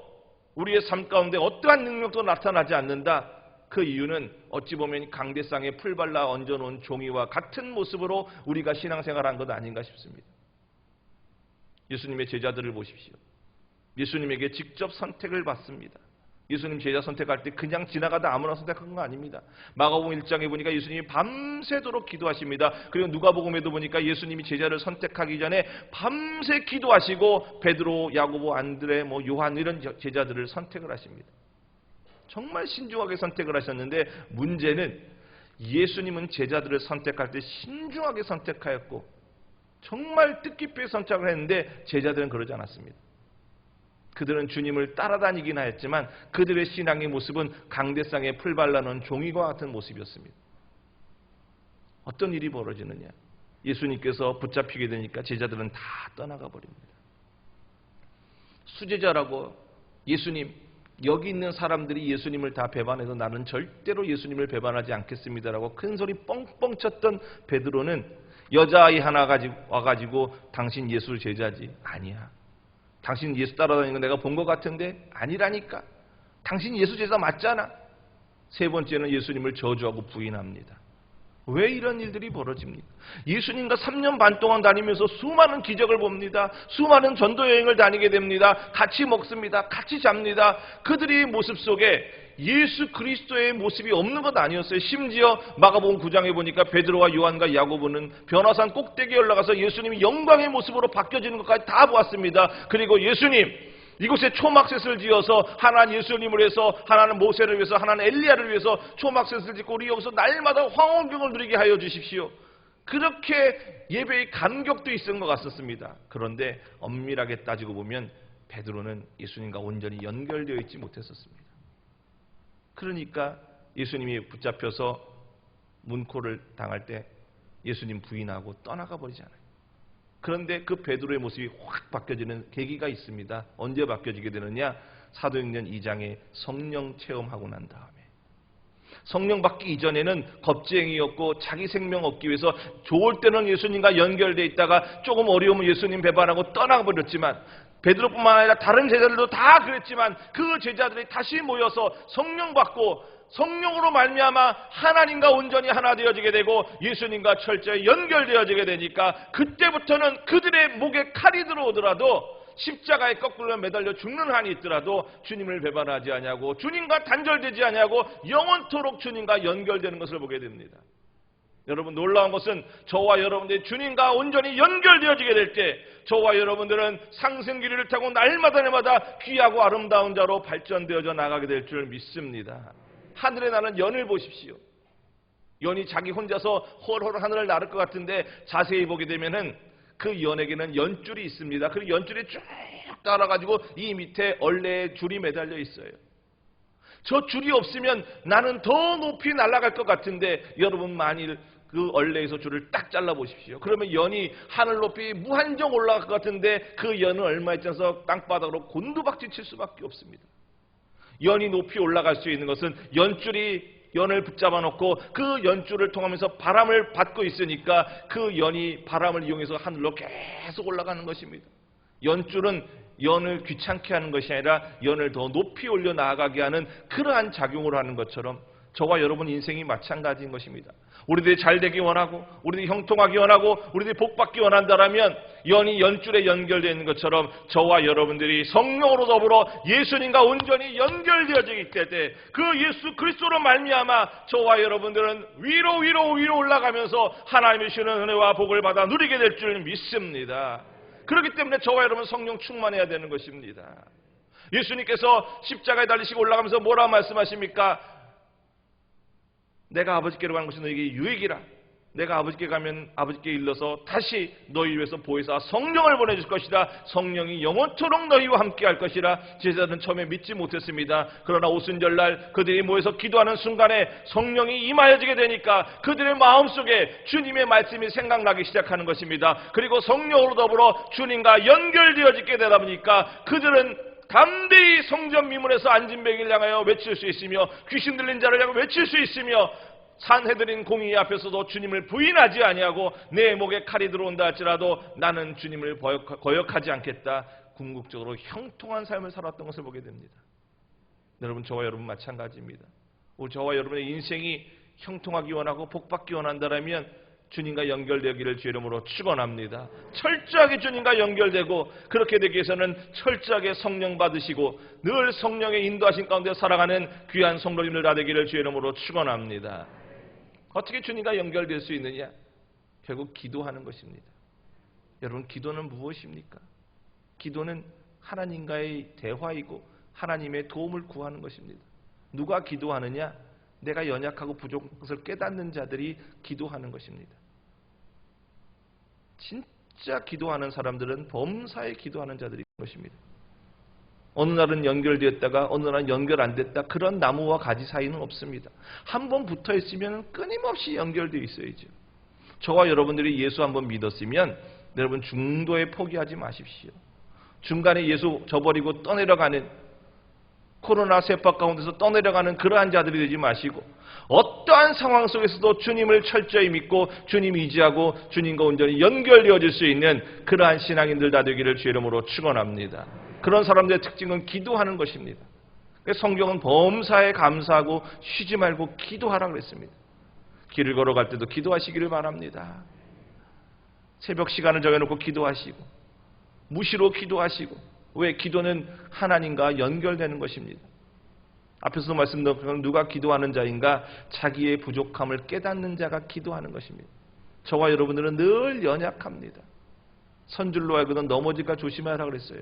우리의 삶 가운데 어떠한 능력도 나타나지 않는다. 그 이유는 어찌 보면 강대상에 풀 발라 얹어놓은 종이와 같은 모습으로 우리가 신앙생활한 것 아닌가 싶습니다. 예수님의 제자들을 보십시오. 예수님에게 직접 선택을 받습니다. 예수님 제자 선택할 때 그냥 지나가다 아무나 선택한 거 아닙니다. 마가복음 1장에 보니까 예수님이 밤새도록 기도하십니다. 그리고 누가복음에도 보니까 예수님이 제자를 선택하기 전에 밤새 기도하시고 베드로, 야고보, 안드레, 요한 이런 제자들을 선택을 하십니다. 정말 신중하게 선택을 하셨는데 문제는 예수님은 제자들을 선택할 때 신중하게 선택하였고 정말 뜻깊게 선택을 했는데 제자들은 그러지 않았습니다. 그들은 주님을 따라다니긴 하였지만 그들의 신앙의 모습은 강대상에 풀 발라놓은 종이와 같은 모습이었습니다. 어떤 일이 벌어지느냐? 예수님께서 붙잡히게 되니까 제자들은 다 떠나가 버립니다. 수제자라고 예수님, 여기 있는 사람들이 예수님을 다 배반해서 나는 절대로 예수님을 배반하지 않겠습니다라고 큰 소리 뻥뻥 쳤던 베드로는 여자아이 하나 와가지고 당신 예수 제자지? 아니야. 당신 예수 따라다니는 거 내가 본 것 같은데? 아니라니까. 당신 예수 제자 맞잖아. 세 번째는 예수님을 저주하고 부인합니다. 왜 이런 일들이 벌어집니까? 예수님과 3년 반 동안 다니면서 수많은 기적을 봅니다. 수많은 전도 여행을 다니게 됩니다. 같이 먹습니다. 같이 잡니다. 그들의 모습 속에 예수 그리스도의 모습이 없는 것 아니었어요. 심지어 마가복음 9장에 보니까 베드로와 요한과 야고보는 변화산 꼭대기에 올라가서 예수님이 영광의 모습으로 바뀌어지는 것까지 다 보았습니다. 그리고 예수님, 이곳에 초막셋을 지어서 하나는 예수님을 위해서, 하나는 모세를 위해서, 하나는 엘리야를 위해서 초막셋을 짓고 우리 여기서 날마다 황혼병을 누리게 하여 주십시오. 그렇게 예배의 감격도 있은 것 같았습니다. 그런데 엄밀하게 따지고 보면 베드로는 예수님과 온전히 연결되어 있지 못했었습니다. 그러니까 예수님이 붙잡혀서 문코를 당할 때 예수님 부인하고 떠나가 버리잖아요. 그런데 그 베드로의 모습이 확 바뀌어지는 계기가 있습니다. 언제 바뀌어지게 되느냐? 사도행전 2장에 성령 체험하고 난 다음에. 성령 받기 이전에는 겁쟁이였고 자기 생명 얻기 위해서 좋을 때는 예수님과 연결되어 있다가 조금 어려우면 예수님 배반하고 떠나버렸지만, 베드로뿐만 아니라 다른 제자들도 다 그랬지만 그 제자들이 다시 모여서 성령 받고 성령으로 말미암아 하나님과 온전히 하나 되어지게 되고 예수님과 철저히 연결되어지게 되니까, 그때부터는 그들의 목에 칼이 들어오더라도, 십자가에 거꾸로 매달려 죽는 한이 있더라도 주님을 배반하지 아니하고 주님과 단절되지 아니하고 영원토록 주님과 연결되는 것을 보게 됩니다. 여러분, 놀라운 것은 저와 여러분들이 주님과 온전히 연결되어지게 될 때 저와 여러분들은 상생기류를 타고 날마다 귀하고 아름다운 자로 발전되어져 나가게 될 줄 믿습니다. 하늘에 나는 연을 보십시오. 연이 자기 혼자서 헐헐 하늘을 나를 것 같은데 자세히 보게 되면은 그 연에게는 연줄이 있습니다. 그 연줄이 쭉 따라가지고 이 밑에 얼레에 줄이 매달려 있어요. 저 줄이 없으면 나는 더 높이 날아갈 것 같은데, 여러분 만일 그 얼레에서 줄을 딱 잘라 보십시오. 그러면 연이 하늘 높이 무한정 올라갈 것 같은데 그 연은 얼마 있지 않아서 땅바닥으로 곤두박질 칠 수밖에 없습니다. 연이 높이 올라갈 수 있는 것은 연줄이 연을 붙잡아 놓고 그 연줄을 통하면서 바람을 받고 있으니까 그 연이 바람을 이용해서 하늘로 계속 올라가는 것입니다. 연줄은 연을 귀찮게 하는 것이 아니라 연을 더 높이 올려 나아가게 하는 그러한 작용을 하는 것처럼 저와 여러분 인생이 마찬가지인 것입니다. 우리들이 잘되기 원하고 우리들이 형통하기 원하고 우리들이 복받기 원한다라면 연이 연줄에 연결되어 있는 것처럼 저와 여러분들이 성령으로 더불어 예수님과 온전히 연결되어지기 때문에 그 예수 그리스도로 말미암아 저와 여러분들은 위로 올라가면서 하나님의 주시는 은혜와 복을 받아 누리게 될 줄 믿습니다. 그렇기 때문에 저와 여러분 성령 충만해야 되는 것입니다. 예수님께서 십자가에 달리시고 올라가면서 뭐라 말씀하십니까? 내가 아버지께로 가는 것이 너에게 유익이라. 내가 아버지께 가면 아버지께 일러서 다시 너희 위해서 보혜사 성령을 보내줄 것이다. 성령이 영원토록 너희와 함께 할 것이라. 제자들은 처음에 믿지 못했습니다. 그러나 오순절날 그들이 모여서 기도하는 순간에 성령이 임하여지게 되니까 그들의 마음속에 주님의 말씀이 생각나기 시작하는 것입니다. 그리고 성령으로 더불어 주님과 연결되어지게 되다 보니까 그들은 담대히 성전 미문에서 앉은 뱅이를 향하여 외칠 수 있으며 귀신 들린 자를 향하여 외칠 수 있으며 산헤드린 공의 앞에서도 주님을 부인하지 아니하고 내 목에 칼이 들어온다 할지라도 나는 주님을 거역하지 않겠다. 궁극적으로 형통한 삶을 살았던 것을 보게 됩니다. 여러분, 저와 여러분 마찬가지입니다. 저와 여러분의 인생이 형통하기 원하고 복받기 원한다면 주님과 연결되기를 주의 이름으로 축원합니다. 철저하게 주님과 연결되고 그렇게 되기 위해서는 철저하게 성령 받으시고 늘 성령의 인도하신 가운데 살아가는 귀한 성도님들 다 되기를 주의 이름으로 축원합니다. 어떻게 주님과 연결될 수 있느냐? 결국 기도하는 것입니다. 여러분, 기도는 무엇입니까? 기도는 하나님과의 대화이고 하나님의 도움을 구하는 것입니다. 누가 기도하느냐? 내가 연약하고 부족한 것을 깨닫는 자들이 기도하는 것입니다. 진짜 기도하는 사람들은 범사에 기도하는 자들인 것입니다. 어느 날은 연결되었다가 어느 날은 연결 안 됐다. 그런 나무와 가지 사이는 없습니다. 한번 붙어 있으면 끊임없이 연결되어 있어야죠. 저와 여러분들이 예수 한번 믿었으면 여러분 중도에 포기하지 마십시오. 중간에 예수 저버리고 떠내려가는 코로나 세파 가운데서 떠내려가는 그러한 자들이 되지 마시고 어떠한 상황 속에서도 주님을 철저히 믿고 주님 의지하고 주님과 온전히 연결되어질 수 있는 그러한 신앙인들 다 되기를 주의 이름으로 축원합니다. 그런 사람들의 특징은 기도하는 것입니다. 성경은 범사에 감사하고 쉬지 말고 기도하라고 그랬습니다. 길을 걸어갈 때도 기도하시기를 바랍니다. 새벽 시간을 정해놓고 기도하시고 무시로 기도하시고. 왜? 기도는 하나님과 연결되는 것입니다. 앞에서 말씀드린 것처럼 누가 기도하는 자인가? 자기의 부족함을 깨닫는 자가 기도하는 것입니다. 저와 여러분들은 늘 연약합니다. 선줄로 알고는 넘어질까 조심하라고 그랬어요.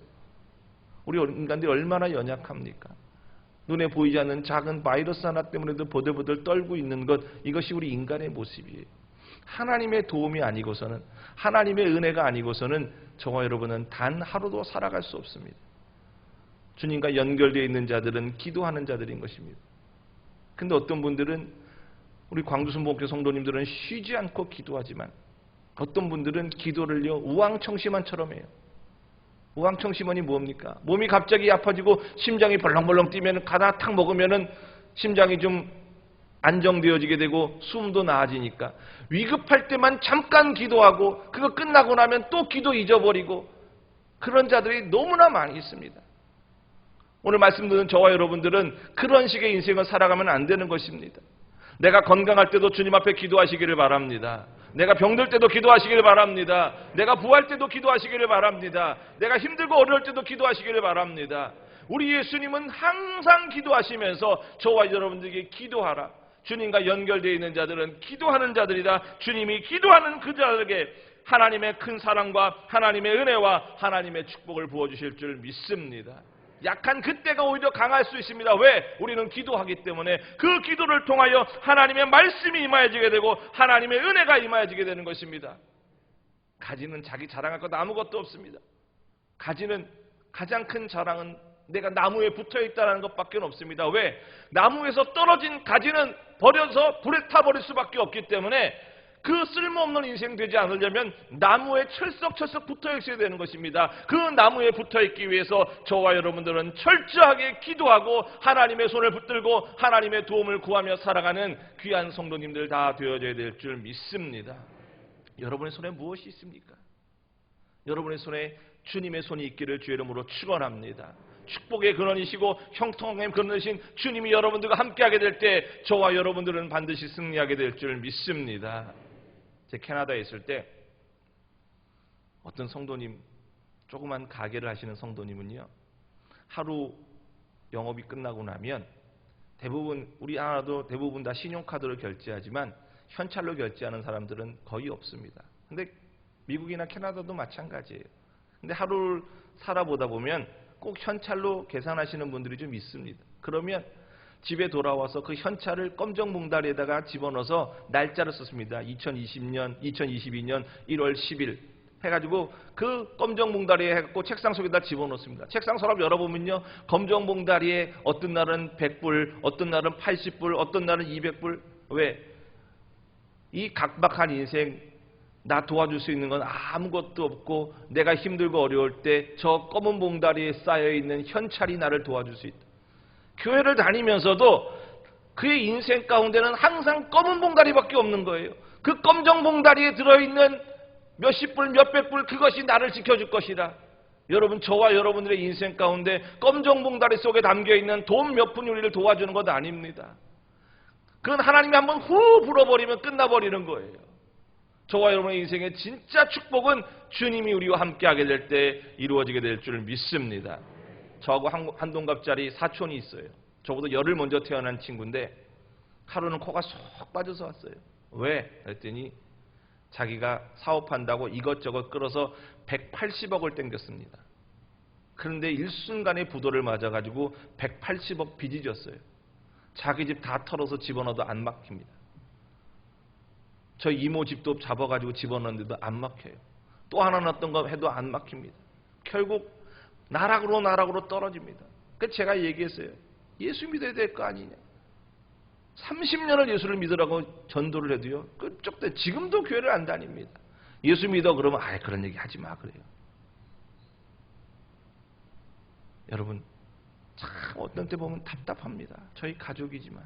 우리 인간들이 얼마나 연약합니까? 눈에 보이지 않는 작은 바이러스 하나 때문에도 보들보들 떨고 있는 것, 이것이 우리 인간의 모습이에요. 하나님의 도움이 아니고서는, 하나님의 은혜가 아니고서는 저와 여러분은 단 하루도 살아갈 수 없습니다. 주님과 연결되어 있는 자들은 기도하는 자들인 것입니다. 근데 어떤 분들은, 우리 광주순복음교회 성도님들은 쉬지 않고 기도하지만 어떤 분들은 기도를요 우왕청심환처럼 해요. 우왕청심환이 뭡니까? 몸이 갑자기 아파지고 심장이 벌렁벌렁 뛰면 가다 탁 먹으면은 심장이 좀 안정되어지게 되고 숨도 나아지니까 위급할 때만 잠깐 기도하고 그거 끝나고 나면 또 기도 잊어버리고 그런 자들이 너무나 많이 있습니다. 오늘 말씀 듣는 저와 여러분들은 그런 식의 인생을 살아가면 안 되는 것입니다. 내가 건강할 때도 주님 앞에 기도하시기를 바랍니다. 내가 병들 때도 기도하시기를 바랍니다. 내가 부할 때도 기도하시기를 바랍니다. 내가 힘들고 어려울 때도 기도하시기를 바랍니다. 우리 예수님은 항상 기도하시면서 저와 여러분들에게 기도하라. 주님과 연결되어 있는 자들은 기도하는 자들이다. 주님이 기도하는 그 자들에게 하나님의 큰 사랑과 하나님의 은혜와 하나님의 축복을 부어주실 줄 믿습니다. 약한 그때가 오히려 강할 수 있습니다. 왜? 우리는 기도하기 때문에 그 기도를 통하여 하나님의 말씀이 임하여지게 되고 하나님의 은혜가 임하여지게 되는 것입니다. 가지는 자기 자랑할 것 아무것도 없습니다. 가지는 가장 큰 자랑은 내가 나무에 붙어 있다는 것밖에 없습니다. 왜? 나무에서 떨어진 가지는 버려서 불에 타버릴 수밖에 없기 때문에 그 쓸모없는 인생 되지 않으려면 나무에 철썩철썩 붙어 있어야 되는 것입니다. 그 나무에 붙어 있기 위해서 저와 여러분들은 철저하게 기도하고 하나님의 손을 붙들고 하나님의 도움을 구하며 살아가는 귀한 성도님들 다 되어져야 될 줄 믿습니다. 여러분의 손에 무엇이 있습니까? 여러분의 손에 주님의 손이 있기를 주의 이름으로 축원합니다. 축복의 근원이시고 형통의 근원이신 주님이 여러분들과 함께하게 될 때 저와 여러분들은 반드시 승리하게 될 줄 믿습니다. 제 캐나다에 있을 때 어떤 성도님, 조그만 가게를 하시는 성도님은요, 하루 영업이 끝나고 나면 대부분, 우리 하나도 대부분 다 신용카드로 결제하지만 현찰로 결제하는 사람들은 거의 없습니다. 근데 미국이나 캐나다도 마찬가지예요. 근데 하루를 살아보다 보면 꼭 현찰로 계산하시는 분들이 좀 있습니다. 그러면 집에 돌아와서 그 현찰을 검정 봉다리에다가 집어넣어서 날짜를 썼습니다. 2022년 1월 10일 해가지고 그 검정 봉다리에 해갖고 책상 속에다 집어넣습니다. 책상 서랍 열어보면요, 검정 봉다리에 어떤 날은 100불, 어떤 날은 80불, 어떤 날은 200불. 왜? 이 각박한 인생, 나 도와줄 수 있는 건 아무것도 없고 내가 힘들고 어려울 때 저 검은 봉다리에 쌓여있는 현찰이 나를 도와줄 수 있다. 교회를 다니면서도 그의 인생 가운데는 항상 검은 봉다리밖에 없는 거예요. 그 검정 봉다리에 들어있는 몇십 불, 몇백 불, 그것이 나를 지켜줄 것이라. 여러분, 저와 여러분들의 인생 가운데 검정 봉다리 속에 담겨있는 돈 몇 푼이 우리를 도와주는 것 아닙니다. 그건 하나님이 한번 후 불어버리면 끝나버리는 거예요. 저와 여러분의 인생의 진짜 축복은 주님이 우리와 함께하게 될 때 이루어지게 될 줄 믿습니다. 저하고 한 동갑짜리 사촌이 있어요. 저보다 열흘 먼저 태어난 친구인데 하루는 코가 쏙 빠져서 왔어요. 왜? 그랬더니 자기가 사업한다고 이것저것 끌어서 180억을 땡겼습니다. 그런데 일순간에 부도를 맞아가지고 180억 빚이 졌어요. 자기 집 다 털어서 집어넣어도 안 막힙니다. 저 이모 집도 잡아가지고 집어넣는데도 안 막혀요. 또 하나 넣었던 거 해도 안 막힙니다. 결국 나락으로 떨어집니다. 그래서 제가 얘기했어요. 예수 믿어야 될 거 아니냐. 30년을 예수를 믿으라고 전도를 해도요, 그쪽 때 지금도 교회를 안 다닙니다. 예수 믿어 그러면 그런 얘기 하지 마 그래요. 여러분, 참 어떤 때 보면 답답합니다. 저희 가족이지만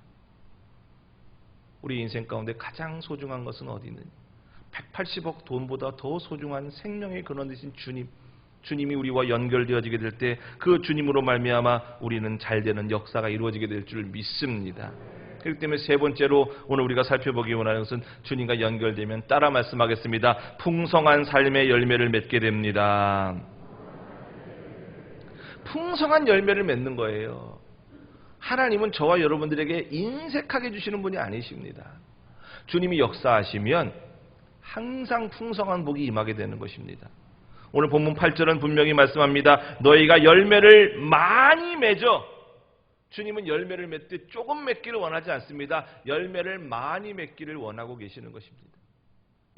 우리 인생 가운데 가장 소중한 것은 어디 있느냐. 180억 돈보다 더 소중한 생명의 근원 되신 주님이 우리와 연결되어지게 될 때 그 주님으로 말미암아 우리는 잘되는 역사가 이루어지게 될 줄 믿습니다. 그렇기 때문에 세 번째로 오늘 우리가 살펴보기 원하는 것은 주님과 연결되면 따라 말씀하겠습니다. 풍성한 삶의 열매를 맺게 됩니다. 풍성한 열매를 맺는 거예요. 하나님은 저와 여러분들에게 인색하게 주시는 분이 아니십니다. 주님이 역사하시면 항상 풍성한 복이 임하게 되는 것입니다. 오늘 본문 8절은 분명히 말씀합니다. 너희가 열매를 많이 맺어. 주님은 열매를 맺되 조금 맺기를 원하지 않습니다. 열매를 많이 맺기를 원하고 계시는 것입니다.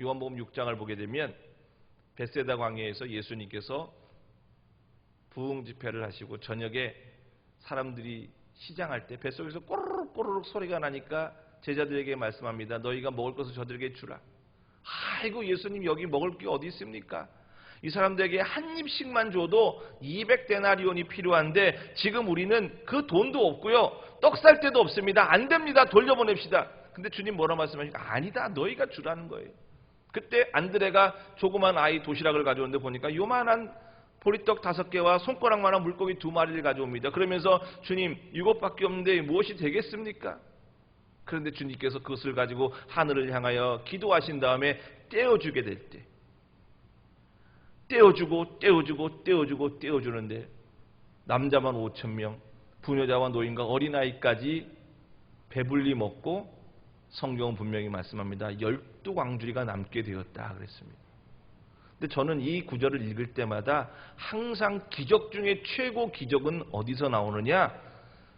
요한복음 6장을 보게 되면 벳세다 광야에서 예수님께서 부흥 집회를 하시고 저녁에 사람들이 시장할 때 뱃속에서 꼬르륵 꼬르륵 소리가 나니까 제자들에게 말씀합니다. 너희가 먹을 것을 저들에게 주라. 아이고, 예수님 여기 먹을 게 어디 있습니까? 이 사람들에게 한 입씩만 줘도 200데나리온이 필요한데 지금 우리는 그 돈도 없고요. 떡 살 데도 없습니다. 안 됩니다. 돌려보냅시다. 근데 주님 뭐라 말씀하십니까? 아니다. 너희가 주라는 거예요. 그때 안드레가 조그만 아이 도시락을 가져오는데 보니까 요만한 보리떡 5개와 손가락만한 물고기 2마리를 가져옵니다. 그러면서 주님 이것밖에 없는데 무엇이 되겠습니까? 그런데 주님께서 그것을 가지고 하늘을 향하여 기도하신 다음에 떼어주게 될 때 떼어주는데 남자만 5,000명, 부녀자와 노인과 어린아이까지 배불리 먹고 성경은 분명히 말씀합니다. 12광주리가 남게 되었다 그랬습니다. 근데 저는 이 구절을 읽을 때마다 항상 기적 중에 최고 기적은 어디서 나오느냐?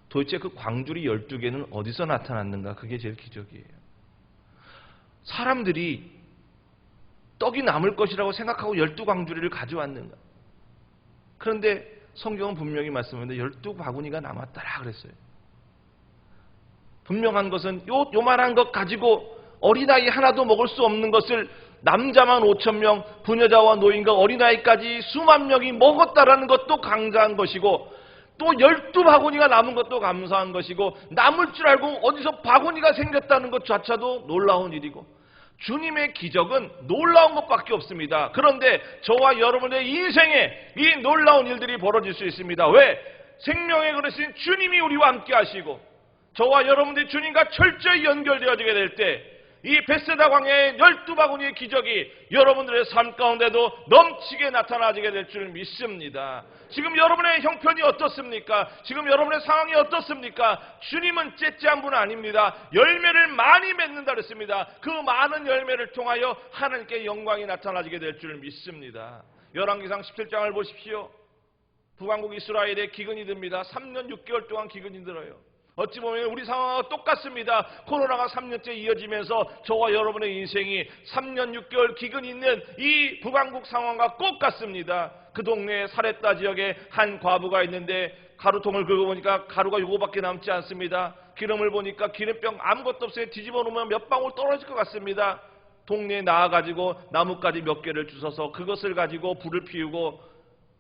도대체 그 광주리 12개는 어디서 나타났는가? 그게 제일 기적이에요. 사람들이 떡이 남을 것이라고 생각하고 12광주리를 가져왔는가? 그런데 성경은 분명히 말씀하는데 12바구니가 남았더라 그랬어요. 분명한 것은 요만한 것 가지고 어린아이 하나도 먹을 수 없는 것을 남자만 5,000명, 부녀자와 노인과 어린아이까지 수만 명이 먹었다라는 것도 감사한 것이고 또 12바구니가 남은 것도 감사한 것이고 남을 줄 알고 어디서 바구니가 생겼다는 것 자체도 놀라운 일이고 주님의 기적은 놀라운 것밖에 없습니다. 그런데 저와 여러분의 인생에 이 놀라운 일들이 벌어질 수 있습니다. 왜? 생명의 그릇인 주님이 우리와 함께 하시고 저와 여러분들이 주님과 철저히 연결되어지게 될 때 이 벳세다 광야의 12바구니의 기적이 여러분들의 삶 가운데도 넘치게 나타나지게 될 줄 믿습니다. 지금 여러분의 형편이 어떻습니까? 지금 여러분의 상황이 어떻습니까? 주님은 째째한 분 아닙니다. 열매를 많이 맺는다 그랬습니다. 그 많은 열매를 통하여 하나님께 영광이 나타나지게 될 줄 믿습니다. 열왕기상 17장을 보십시오. 북왕국 이스라엘에 기근이 듭니다. 3년 6개월 동안 기근이 들어요. 어찌 보면 우리 상황과 똑같습니다. 코로나가 3년째 이어지면서 저와 여러분의 인생이 3년 6개월 기근이 있는 이 북왕국 상황과 꼭 같습니다. 그 동네에 사레따 지역에 한 과부가 있는데 가루통을 긁어보니까 가루가 요거밖에 남지 않습니다. 기름을 보니까 기름병 아무것도 없어요. 뒤집어 놓으면 몇 방울 떨어질 것 같습니다. 동네에 나와가지고 나뭇가지 몇 개를 주워서 그것을 가지고 불을 피우고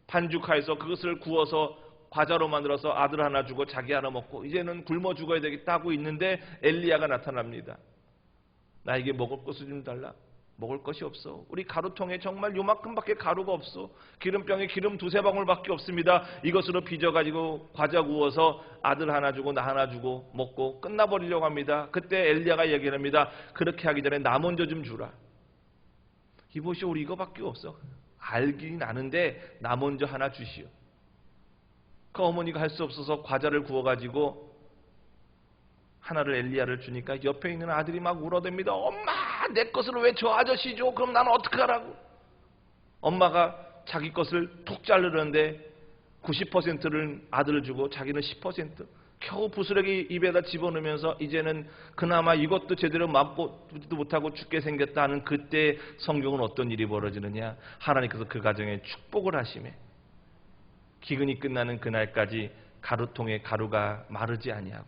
반죽하여서 그것을 구워서 과자로 만들어서 아들 하나 주고 자기 하나 먹고 이제는 굶어 죽어야 되겠다 하고 있는데 엘리야가 나타납니다. 나에게 먹을 것을 좀 달라. 먹을 것이 없어. 우리 가루통에 정말 요만큼밖에 가루가 없어. 기름병에 기름 2-3방울밖에 없습니다. 이것으로 빚어가지고 과자 구워서 아들 하나 주고 나 하나 주고 먹고 끝나버리려고 합니다. 그때 엘리야가 얘기합니다. 그렇게 하기 전에 나 먼저 좀 주라. 이보시오, 우리 이거밖에 없어. 알긴 아는데 나 먼저 하나 주시오. 그 어머니가 할 수 없어서 과자를 구워가지고 하나를 엘리야를 주니까 옆에 있는 아들이 막 울어댑니다. 엄마, 내 것을 왜 저 아저씨 줘? 그럼 나는 어떡하라고? 엄마가 자기 것을 툭 자르는데 90%를 아들을 주고 자기는 10%. 겨우 부스러기 입에다 집어넣으면서 이제는 그나마 이것도 제대로 맛보지도 못하고 죽게 생겼다 하는 그때 성경은 어떤 일이 벌어지느냐? 하나님께서 그 가정에 축복을 하시매 기근이 끝나는 그날까지 가루통에 가루가 마르지 아니하고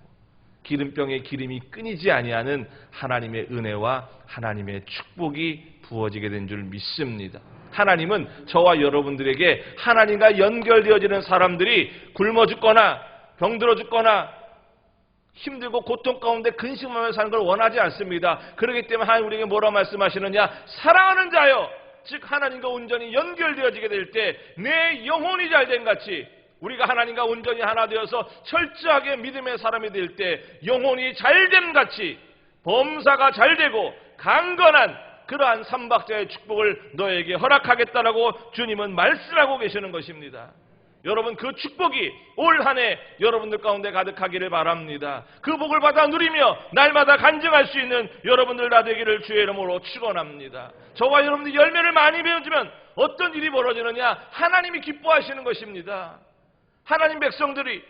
기름병에 기름이 끊이지 아니하는 하나님의 은혜와 하나님의 축복이 부어지게 된 줄 믿습니다. 하나님은 저와 여러분들에게 하나님과 연결되어지는 사람들이 굶어 죽거나 병들어 죽거나 힘들고 고통 가운데 근심하며 사는 걸 원하지 않습니다. 그렇기 때문에 하나님 우리에게 뭐라 말씀하시느냐? 사랑하는 자여, 즉 하나님과 온전히 연결되어지게 될 때 내 영혼이 잘된 같이 우리가 하나님과 온전히 하나 되어서 철저하게 믿음의 사람이 될 때 영혼이 잘됨 같이 범사가 잘되고 강건한 그러한 삼박자의 축복을 너에게 허락하겠다라고 주님은 말씀하고 계시는 것입니다. 여러분, 그 축복이 올 한 해 여러분들 가운데 가득하기를 바랍니다. 그 복을 받아 누리며 날마다 간증할 수 있는 여러분들 다 되기를 주의 이름으로 축원합니다. 저와 여러분들이 열매를 많이 맺으면 어떤 일이 벌어지느냐? 하나님이 기뻐하시는 것입니다. 하나님 백성들이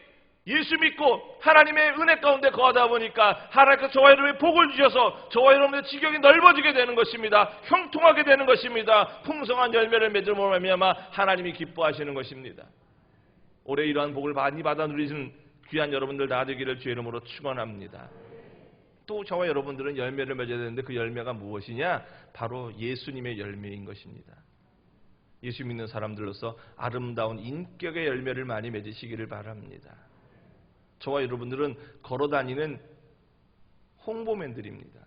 예수 믿고 하나님의 은혜 가운데 거하다 보니까 하나님께서 저와 여러분의 복을 주셔서 저와 여러분의 지경이 넓어지게 되는 것입니다. 형통하게 되는 것입니다. 풍성한 열매를 맺음으로 말미암아 하나님이 기뻐하시는 것입니다. 올해 이러한 복을 많이 받아 누리신 귀한 여러분들 다 되기를 주의 이름으로 축원합니다. 또 저와 여러분들은 열매를 맺어야 되는데 그 열매가 무엇이냐? 바로 예수님의 열매인 것입니다. 예수 믿는 사람들로서 아름다운 인격의 열매를 많이 맺으시기를 바랍니다. 저와 여러분들은 걸어다니는 홍보맨들입니다.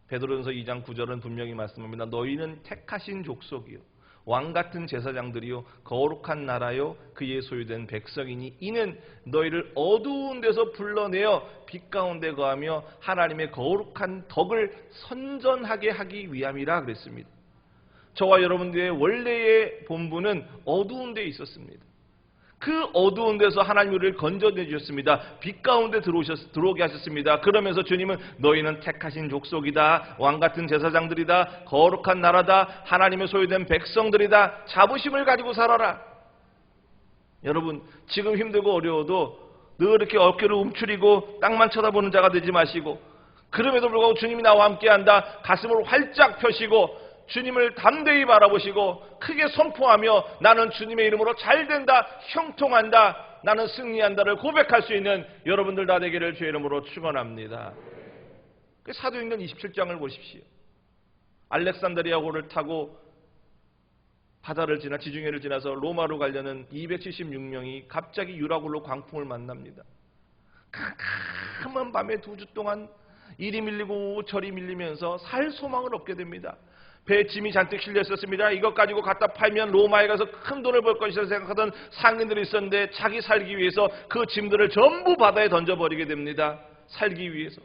베드로전서 2장 9절은 분명히 말씀합니다. 너희는 택하신 족속이요 왕같은 제사장들이요 거룩한 나라요 그의 소유된 백성이니 이는 너희를 어두운 데서 불러내어 빛 가운데 거하며 하나님의 거룩한 덕을 선전하게 하기 위함이라 그랬습니다. 저와 여러분들의 원래의 본분은 어두운 데에 있었습니다. 그 어두운 데서 하나님 우리를 건져내 주셨습니다. 빛 가운데 들어오게 하셨습니다. 그러면서 주님은 너희는 택하신 족속이다. 왕같은 제사장들이다. 거룩한 나라다. 하나님의 소유된 백성들이다. 자부심을 가지고 살아라. 여러분 지금 힘들고 어려워도 늘 이렇게 어깨를 움츠리고 땅만 쳐다보는 자가 되지 마시고 그럼에도 불구하고 주님이 나와 함께한다. 가슴을 활짝 펴시고 주님을 담대히 바라보시고 크게 선포하며 나는 주님의 이름으로 잘된다, 형통한다, 나는 승리한다를 고백할 수 있는 여러분들 다 되기를 주의 이름으로 축원합니다. 사도행전 27장을 보십시오. 알렉산드리아호를 타고 바다를 지나 지중해를 지나서 로마로 가려는 276명이 갑자기 유라굴로 광풍을 만납니다. 캄캄한 밤에 2주 동안 이리 밀리고 저리 밀리면서 살 소망을 얻게 됩니다. 배에 짐이 잔뜩 실려 있었습니다. 이것 가지고 갖다 팔면 로마에 가서 큰 돈을 벌 것이라 생각하던 상인들이 있었는데 자기 살기 위해서 그 짐들을 전부 바다에 던져버리게 됩니다. 살기 위해서.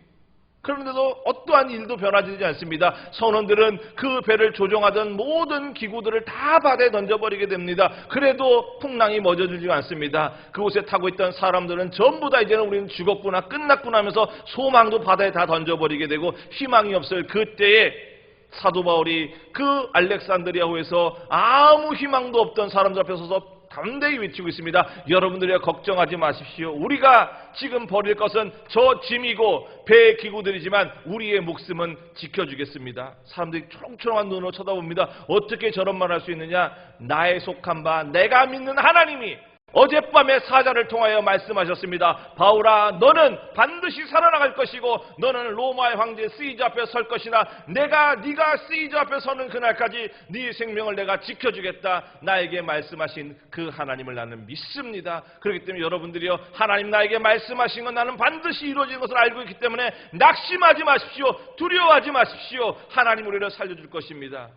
그런데도 어떠한 일도 변화되지 않습니다. 선원들은 그 배를 조종하던 모든 기구들을 다 바다에 던져버리게 됩니다. 그래도 풍랑이 멎어주지 않습니다. 그곳에 타고 있던 사람들은 전부 다 이제는 우리는 죽었구나 끝났구나 하면서 소망도 바다에 다 던져버리게 되고 희망이 없을 그때에 사도 바울이 그 알렉산드리아호에서 아무 희망도 없던 사람들 앞에 서서 담대히 외치고 있습니다. 여러분들이 걱정하지 마십시오. 우리가 지금 버릴 것은 저 짐이고 배의 기구들이지만 우리의 목숨은 지켜주겠습니다. 사람들이 초롱초롱한 눈으로 쳐다봅니다. 어떻게 저런 말 할 수 있느냐? 나의 속한 바 내가 믿는 하나님이 어젯밤에 사자를 통하여 말씀하셨습니다. 바울아 너는 반드시 살아나갈 것이고 너는 로마의 황제 시저 앞에 설 것이나 네가 시저 앞에 서는 그날까지 네 생명을 내가 지켜주겠다. 나에게 말씀하신 그 하나님을 나는 믿습니다. 그렇기 때문에 여러분들이요 하나님 나에게 말씀하신 건 나는 반드시 이루어지는 것을 알고 있기 때문에 낙심하지 마십시오. 두려워하지 마십시오. 하나님 우리를 살려줄 것입니다.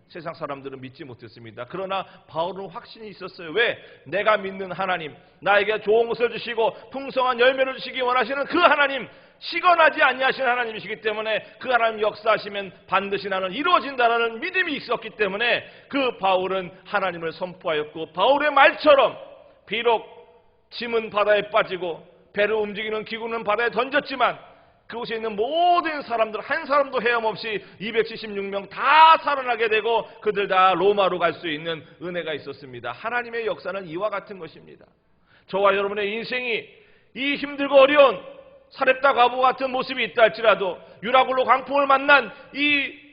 세상 사람들은 믿지 못했습니다. 그러나 바울은 확신이 있었어요. 왜? 내가 믿는 하나님, 나에게 좋은 것을 주시고 풍성한 열매를 주시기 원하시는 그 하나님, 시건하지 아니하시는 하나님이시기 때문에 그 하나님 역사하시면 반드시 나는 이루어진다는 믿음이 있었기 때문에 그 바울은 하나님을 선포하였고 바울의 말처럼 비록 짐은 바다에 빠지고 배를 움직이는 기구는 바다에 던졌지만 그곳에 있는 모든 사람들 한 사람도 헤엄없이 276명 다 살아나게 되고 그들 다 로마로 갈 수 있는 은혜가 있었습니다. 하나님의 역사는 이와 같은 것입니다. 저와 여러분의 인생이 이 힘들고 어려운 사렙다 과부 같은 모습이 있다 할지라도 유라굴로 광풍을 만난 이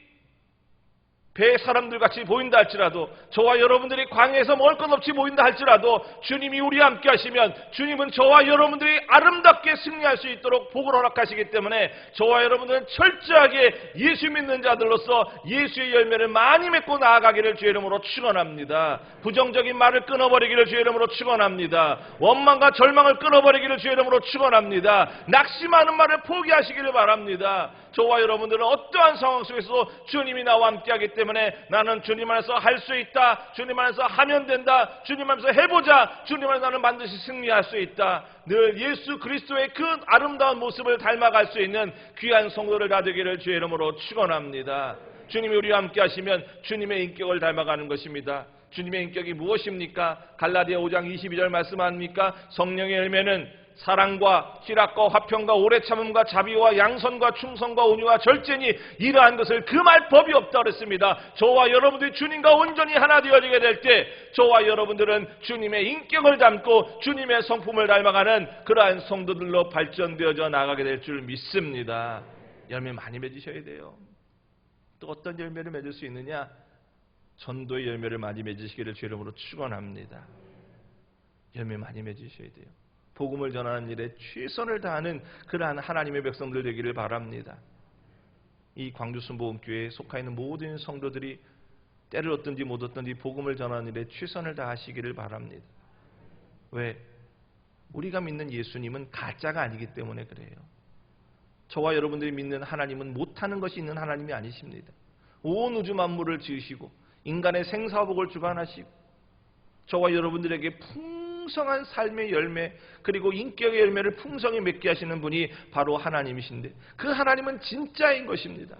배의 사람들 같이 보인다 할지라도 저와 여러분들이 광야에서 먹을 것 없이 보인다 할지라도 주님이 우리와 함께 하시면 주님은 저와 여러분들이 아름답게 승리할 수 있도록 복을 허락하시기 때문에 저와 여러분들은 철저하게 예수 믿는 자들로서 예수의 열매를 많이 맺고 나아가기를 주의 이름으로 축원합니다. 부정적인 말을 끊어버리기를 주의 이름으로 축원합니다. 원망과 절망을 끊어버리기를 주의 이름으로 축원합니다. 낙심하는 말을 포기하시기를 바랍니다. 저와 여러분들은 어떠한 상황 속에서도 주님이 나와 함께하기 때문에 나는 주님 안에서 할 수 있다. 주님 안에서 하면 된다. 주님 안에서 해보자. 주님 안에서 나는 반드시 승리할 수 있다. 늘 예수 그리스도의 그 아름다운 모습을 닮아갈 수 있는 귀한 성도를 다 되기를 주의 이름으로 축원합니다. 주님이 우리와 함께 하시면 주님의 인격을 닮아가는 것입니다. 주님의 인격이 무엇입니까? 갈라디아 5장 22절 말씀합니까? 성령의 열매는 사랑과 희락과 화평과 오래 참음과 자비와 양선과 충성과 온유와 절제니 이러한 것을 금할 법이 없다 그랬습니다. 저와 여러분들이 주님과 온전히 하나 되어지게 될 때 저와 여러분들은 주님의 인격을 담고 주님의 성품을 닮아가는 그러한 성도들로 발전되어져 나가게 될 줄 믿습니다. 열매 많이 맺으셔야 돼요. 또 어떤 열매를 맺을 수 있느냐? 전도의 열매를 많이 맺으시기를 주의 이름으로 축원합니다. 열매 많이 맺으셔야 돼요. 복음을 전하는 일에 최선을 다하는 그러한 하나님의 백성들 되기를 바랍니다. 이 광주순복음교회에 속하 있는 모든 성도들이 때를 얻든지 못 얻든지 복음을 전하는 일에 최선을 다하시기를 바랍니다. 왜? 우리가 믿는 예수님은 가짜가 아니기 때문에 그래요. 저와 여러분들이 믿는 하나님은 못하는 것이 있는 하나님이 아니십니다. 온 우주 만물을 지으시고 인간의 생사복을 주관하시고 저와 여러분들에게 풍성한 삶의 열매 그리고 인격의 열매를 풍성히 맺게 하시는 분이 바로 하나님이신데 그 하나님은 진짜인 것입니다.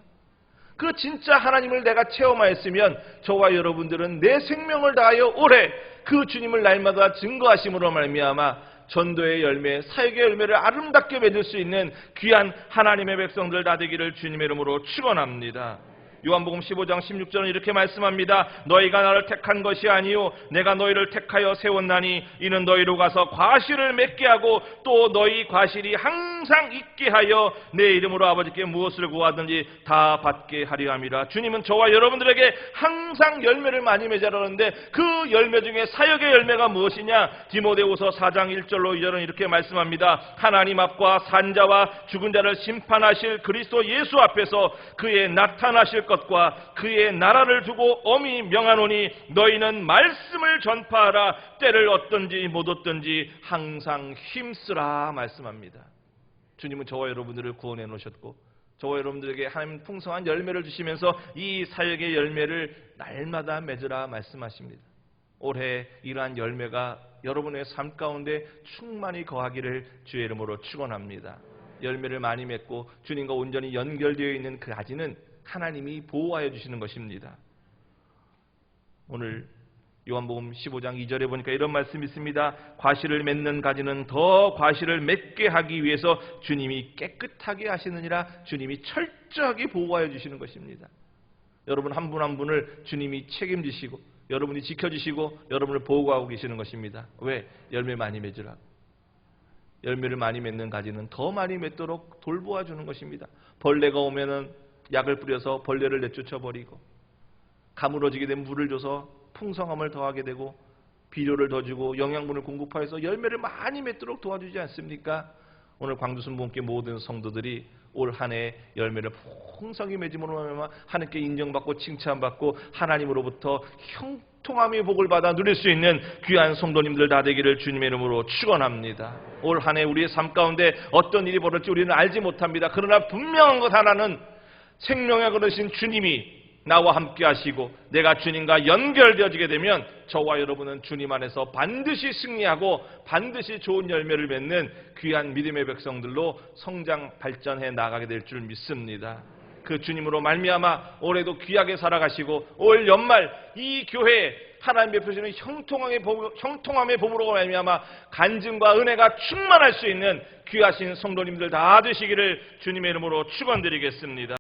그 진짜 하나님을 내가 체험하였으면 저와 여러분들은 내 생명을 다하여 오래 그 주님을 날마다 증거하심으로 말미암아 전도의 열매, 사역의 열매를 아름답게 맺을 수 있는 귀한 하나님의 백성들 다 되기를 주님의 이름으로 축원합니다. 요한복음 15장 16절은 이렇게 말씀합니다. 너희가 나를 택한 것이 아니요 내가 너희를 택하여 세웠나니 이는 너희로 가서 과실을 맺게 하고 또 너희 과실이 항상 있게 하여 내 이름으로 아버지께 무엇을 구하든지 다 받게 하려 함이라. 주님은 저와 여러분들에게 항상 열매를 많이 맺으라는데 그 열매 중에 사역의 열매가 무엇이냐? 디모데후서 4장 1절로 2절은 이렇게 말씀합니다. 하나님 앞과 산자와 죽은 자를 심판하실 그리스도 예수 앞에서 그의 나타나실 것과 그의 나라를 두고 엄히 명하노니 너희는 말씀을 전파하라. 때를 얻든지 못 얻든지 항상 힘쓰라 말씀합니다. 주님은 저와 여러분들을 구원해 놓으셨고 저와 여러분들에게 하나님 풍성한 열매를 주시면서 이 사역의 열매를 날마다 맺으라 말씀하십니다. 올해 이러한 열매가 여러분의 삶 가운데 충만히 거하기를 주의 이름으로 축원합니다. 열매를 많이 맺고 주님과 온전히 연결되어 있는 그 가지는 하나님이 보호하여 주시는 것입니다. 오늘 요한복음 15장 2절에 보니까 이런 말씀이 있습니다. 과실을 맺는 가지는 더 과실을 맺게 하기 위해서 주님이 깨끗하게 하시느니라. 주님이 철저하게 보호하여 주시는 것입니다. 여러분 한 분 한 분을 주님이 책임지시고 여러분이 지켜주시고 여러분을 보호하고 계시는 것입니다. 왜? 열매 많이 맺으라고. 열매를 많이 맺는 가지는 더 많이 맺도록 돌보아 주는 것입니다. 벌레가 오면은 약을 뿌려서 벌레를 내쫓아 버리고 가물어지게 된 물을 줘서 풍성함을 더하게 되고 비료를 더 주고 영양분을 공급하여서 열매를 많이 맺도록 도와주지 않습니까? 오늘 광주순복음교회 모든 성도들이 올 한 해 열매를 풍성히 맺음으로 말미암아 하나님께 인정받고 칭찬받고 하나님으로부터 형통함의 복을 받아 누릴 수 있는 귀한 성도님들 다 되기를 주님의 이름으로 축원합니다. 올 한 해 우리의 삶 가운데 어떤 일이 벌어질지 우리는 알지 못합니다. 그러나 분명한 것 하나는 생명의 그러신 주님이 나와 함께 하시고 내가 주님과 연결되어지게 되면 저와 여러분은 주님 안에서 반드시 승리하고 반드시 좋은 열매를 맺는 귀한 믿음의 백성들로 성장 발전해 나가게 될 줄 믿습니다. 그 주님으로 말미암아 올해도 귀하게 살아가시고 올 연말 이 교회에 하나님 베푸시는 형통함의 봄으로 말미암아 간증과 은혜가 충만할 수 있는 귀하신 성도님들 다 되시기를 주님의 이름으로 축원드리겠습니다.